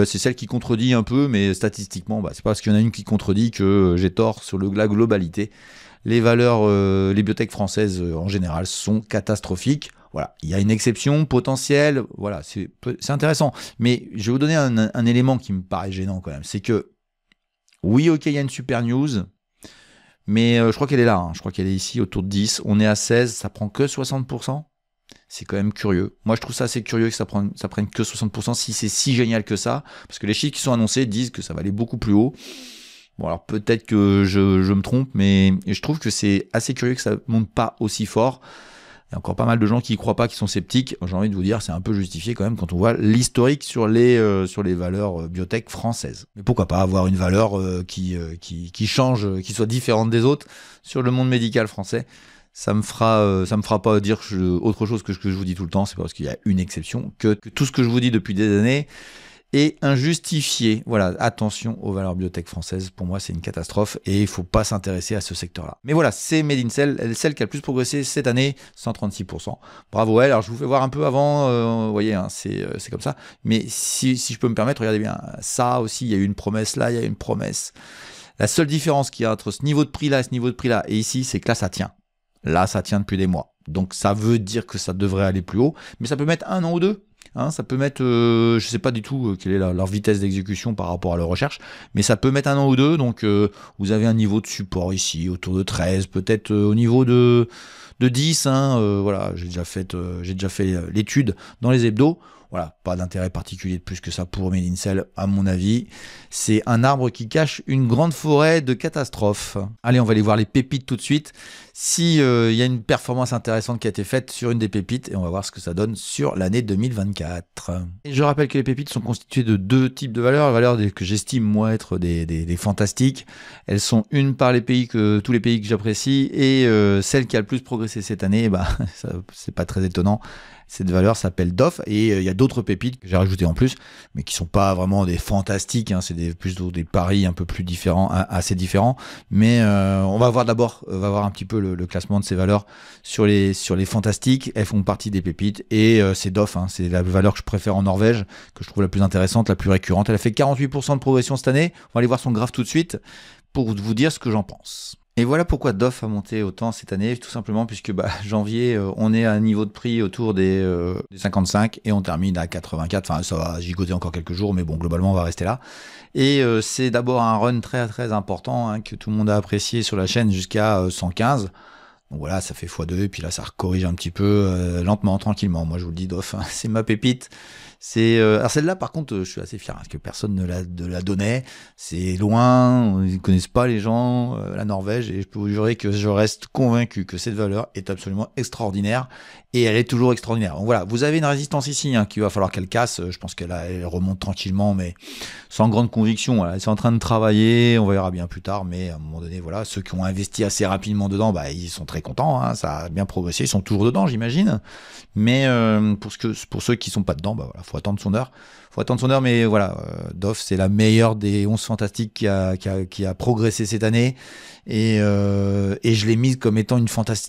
c'est celle qui contredit un peu, mais statistiquement, c'est pas parce qu'il y en a une qui contredit que j'ai tort sur la globalité. Les valeurs, les biotech françaises en général sont catastrophiques. Voilà, il y a une exception potentielle, voilà, c'est intéressant. Mais je vais vous donner un élément qui me paraît gênant quand même, c'est que, oui, ok, il y a une super news, mais je crois qu'elle est là, hein. Je crois qu'elle est ici autour de 10, on est à 16, ça prend que 60%. C'est quand même curieux. Moi je trouve ça assez curieux que ça prenne que 60% si c'est si génial que ça, parce que les chiffres qui sont annoncés disent que ça va aller beaucoup plus haut. Bon alors peut-être que je me trompe, mais je trouve que c'est assez curieux que ça monte pas aussi fort. Il y a encore pas mal de gens qui y croient pas, qui sont sceptiques. J'ai envie de vous dire, c'est un peu justifié quand même quand on voit l'historique sur les valeurs biotech françaises. Mais pourquoi pas avoir une valeur qui change, qui soit différente des autres sur le monde médical français. Ça me fera pas dire autre chose que ce que je vous dis tout le temps. C'est pas parce qu'il y a une exception que tout ce que je vous dis depuis des années est injustifié. Voilà, attention aux valeurs biotech françaises. Pour moi, c'est une catastrophe et il faut pas s'intéresser à ce secteur-là. Mais voilà, c'est Made in Cell, celle qui a le plus progressé cette année, 136%. Bravo elle. Alors, je vous fais voir un peu avant, vous voyez, hein, c'est comme ça. Mais si je peux me permettre, regardez bien, ça aussi, il y a eu une promesse là, il y a eu une promesse. La seule différence qu'il y a entre ce niveau de prix-là et ce niveau de prix-là et ici, c'est que là, ça tient. Là, ça tient depuis des mois. Donc, ça veut dire que ça devrait aller plus haut, mais ça peut mettre 1 an ou 2. Hein, ça peut mettre, je sais pas du tout quelle est leur vitesse d'exécution par rapport à leur recherche, mais ça peut mettre 1 an ou 2, donc vous avez un niveau de support ici, autour de 13, peut-être au niveau de 10, hein, voilà, j'ai déjà fait l'étude dans les hebdos. Voilà, pas d'intérêt particulier de plus que ça pour Made in Cell, à mon avis. C'est un arbre qui cache une grande forêt de catastrophes. Allez, on va aller voir les pépites tout de suite. Si y a une performance intéressante qui a été faite sur une des pépites, et on va voir ce que ça donne sur l'année 2024. Et je rappelle que les pépites sont constituées de 2 types de valeurs. Les valeurs que j'estime, moi, être des fantastiques. Elles sont une par tous les pays que j'apprécie, et celle qui a le plus progressé cette année, c'est pas très étonnant. Cette valeur s'appelle DOF et il y a d'autres pépites que j'ai rajoutées en plus, mais qui sont pas vraiment des fantastiques, hein, c'est plutôt des paris un peu plus différents, assez différents. Mais on va voir d'abord, un petit peu le classement de ces valeurs sur les fantastiques. Elles font partie des pépites et c'est DOF, hein, c'est la valeur que je préfère en Norvège, que je trouve la plus intéressante, la plus récurrente. Elle a fait 48% de progression cette année. On va aller voir son graphe tout de suite pour vous dire ce que j'en pense. Et voilà pourquoi DOF a monté autant cette année, tout simplement puisque janvier, on est à un niveau de prix autour des 55 et on termine à 84. Enfin, ça va gigoter encore quelques jours, mais bon, globalement, on va rester là. Et c'est d'abord un run très très important, hein, que tout le monde a apprécié sur la chaîne jusqu'à 115. Donc voilà, ça fait x2, et puis là, ça corrige un petit peu, lentement, tranquillement. Moi, je vous le dis, DOF, hein, c'est ma pépite. Alors celle-là, par contre, je suis assez fier, parce que personne ne la donnait. C'est loin, ils ne connaissent pas les gens, la Norvège, et je peux vous jurer que je reste convaincu que cette valeur est absolument extraordinaire, et elle est toujours extraordinaire. Donc voilà, vous avez une résistance ici, hein, qu'il va falloir qu'elle casse. Je pense qu'elle remonte tranquillement, mais sans grande conviction. Voilà. C'est en train de travailler, on verra bien plus tard, mais à un moment donné, voilà, ceux qui ont investi assez rapidement dedans, ils sont très contents, hein, ça a bien progressé, ils sont toujours dedans, j'imagine. Mais pour ceux qui sont pas dedans, voilà, faut attendre son heure. faut attendre son heure, mais voilà, DOF c'est la meilleure des 11 fantastiques qui a progressé cette année. Et je l'ai mise comme étant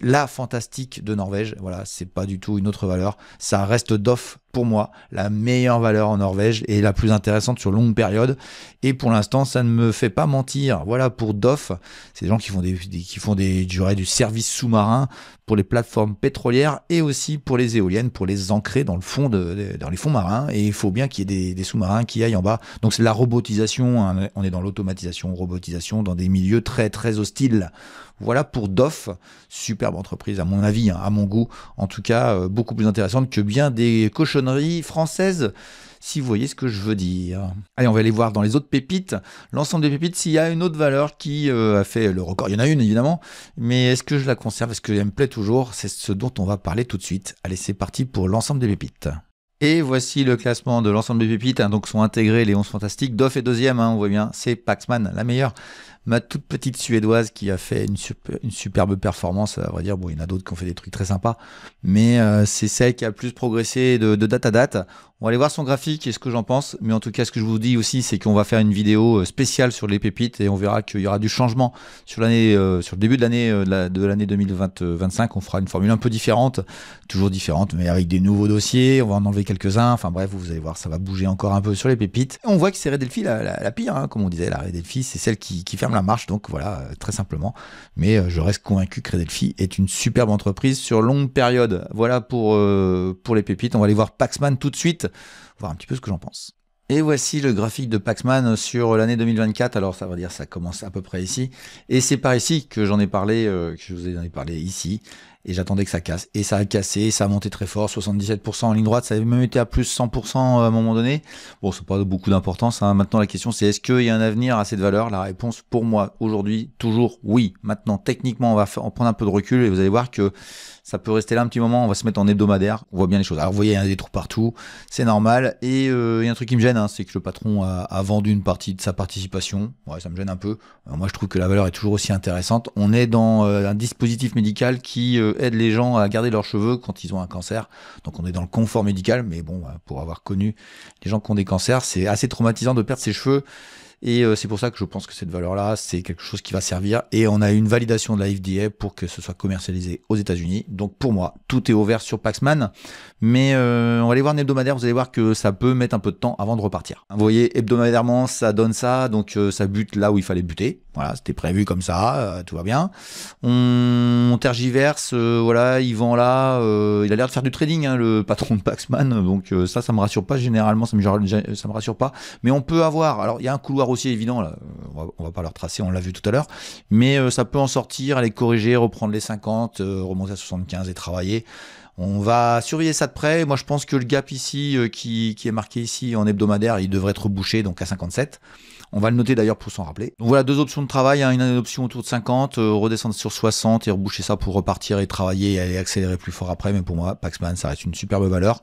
la fantastique de Norvège. Voilà, c'est pas du tout une autre valeur. Ça reste DOF pour moi la meilleure valeur en Norvège et la plus intéressante sur longue période. Et pour l'instant, ça ne me fait pas mentir. Voilà, pour DOF, c'est des gens qui font du service sous-marin pour les plateformes pétrolières et aussi pour les éoliennes, pour les ancrer dans le fond dans les fonds marins. Et il faut bien qu'il y ait des sous-marins qui aillent en bas. Donc c'est de la robotisation. Hein. On est dans l'automatisation, robotisation, dans des milieux très très hostiles. Voilà pour DOF, superbe entreprise à mon avis, hein, à mon goût, en tout cas beaucoup plus intéressante que bien des cochonneries françaises, si vous voyez ce que je veux dire. Allez, on va aller voir dans les autres pépites, l'ensemble des pépites, s'il y a une autre valeur qui a fait le record. Il y en a une évidemment, mais est-ce que je la conserve, est-ce qu'elle me plaît toujours? C'est ce dont on va parler tout de suite. Allez, c'est parti pour l'ensemble des pépites. Et voici le classement de l'ensemble des pépites, hein, donc sont intégrés les 11 fantastiques. DOF est deuxième, hein, on voit bien, c'est Paxman, la meilleure. Ma toute petite suédoise qui a fait une superbe performance, à vrai dire, bon, il y en a d'autres qui ont fait des trucs très sympas, mais c'est celle qui a le plus progressé de date à date. On va aller voir son graphique et ce que j'en pense, mais en tout cas ce que je vous dis aussi, c'est qu'on va faire une vidéo spéciale sur les pépites et on verra qu'il y aura du changement sur le début de l'année 2025. On fera une formule un peu différente, toujours différente, mais avec des nouveaux dossiers, on va en enlever quelques-uns, enfin bref, vous allez voir, ça va bouger encore un peu sur les pépites. Et on voit que c'est Red Delphi la pire, hein, comme on disait, la Red Delphi, c'est celle qui ferme la marche, donc voilà, très simplement. Mais je reste convaincu que Red Delphi est une superbe entreprise sur longue période. Voilà pour les pépites. On va aller voir Paxman tout de suite, voir un petit peu ce que j'en pense. Et voici le graphique de Paxman sur l'année 2024. Alors ça va dire, ça commence à peu près ici. Et c'est par ici que j'en ai parlé, que je vous en ai parlé ici. Et j'attendais que ça casse. Et ça a cassé, ça a monté très fort, 77% en ligne droite, ça avait même été à plus 100% à un moment donné. Bon, c'est pas beaucoup d'importance, hein. Maintenant, la question, c'est est-ce qu'il y a un avenir à cette valeur? La réponse, pour moi, aujourd'hui, toujours oui. Maintenant, techniquement, on va en prendre un peu de recul et vous allez voir que ça peut rester là un petit moment, on va se mettre en hebdomadaire, on voit bien les choses. Alors vous voyez, il y a des trous partout, c'est normal. Et il y a un truc qui me gêne, hein, c'est que le patron a vendu une partie de sa participation. Ouais, ça me gêne un peu. Moi, je trouve que la valeur est toujours aussi intéressante. On est dans un dispositif médical qui aide les gens à garder leurs cheveux quand ils ont un cancer. Donc on est dans le confort médical, mais bon, pour avoir connu les gens qui ont des cancers, c'est assez traumatisant de perdre ses cheveux. Et c'est pour ça que je pense que cette valeur-là, c'est quelque chose qui va servir. Et on a une validation de la FDA pour que ce soit commercialisé aux États-Unis. Donc pour moi, tout est ouvert sur Paxman. Mais on va aller voir un hebdomadaire. Vous allez voir que ça peut mettre un peu de temps avant de repartir. Vous voyez, hebdomadairement, ça donne ça. Donc ça bute là où il fallait buter. Voilà, c'était prévu comme ça. Tout va bien. On tergiverse. Voilà, il vend là. Il a l'air de faire du trading, hein, le patron de Paxman. Donc ça me rassure pas. Généralement, ça me rassure pas. Mais on peut avoir. Alors, il y a un couloir aussi évident là, on va pas le retracer, on l'a vu tout à l'heure, mais ça peut en sortir, aller corriger, reprendre les 50, remonter à 75 et travailler. On va surveiller ça de près. Moi je pense que le gap ici qui est marqué ici en hebdomadaire, il devrait être bouché, donc à 57. On va le noter d'ailleurs pour s'en rappeler. Donc voilà, deux options de travail, hein, une option autour de 50, redescendre sur 60 et reboucher ça pour repartir et travailler et aller accélérer plus fort après. Mais pour moi, Paxman, ça reste une superbe valeur.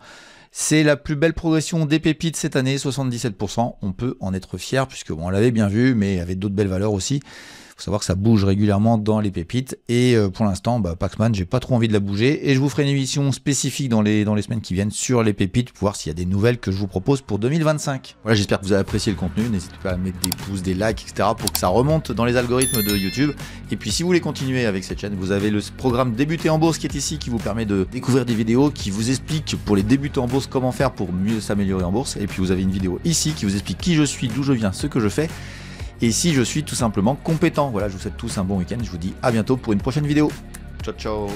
C'est la plus belle progression des pépites cette année, 77%. On peut en être fier puisque bon, on l'avait bien vu, mais il y avait d'autres belles valeurs aussi. Il faut savoir que ça bouge régulièrement dans les pépites. Et pour l'instant, Paxman, j'ai pas trop envie de la bouger. Et je vous ferai une émission spécifique dans les semaines qui viennent sur les pépites pour voir s'il y a des nouvelles que je vous propose pour 2025. Voilà, j'espère que vous avez apprécié le contenu. N'hésitez pas à mettre des pouces, des likes, etc. pour que ça remonte dans les algorithmes de YouTube. Et puis si vous voulez continuer avec cette chaîne, vous avez le programme Débuter en bourse qui est ici, qui vous permet de découvrir des vidéos qui vous expliquent pour les débutants en bourse comment faire pour mieux s'améliorer en bourse. Et puis vous avez une vidéo ici qui vous explique qui je suis, d'où je viens, ce que je fais. Et si je suis tout simplement compétent. Voilà, je vous souhaite tous un bon week-end. Je vous dis à bientôt pour une prochaine vidéo. Ciao, ciao.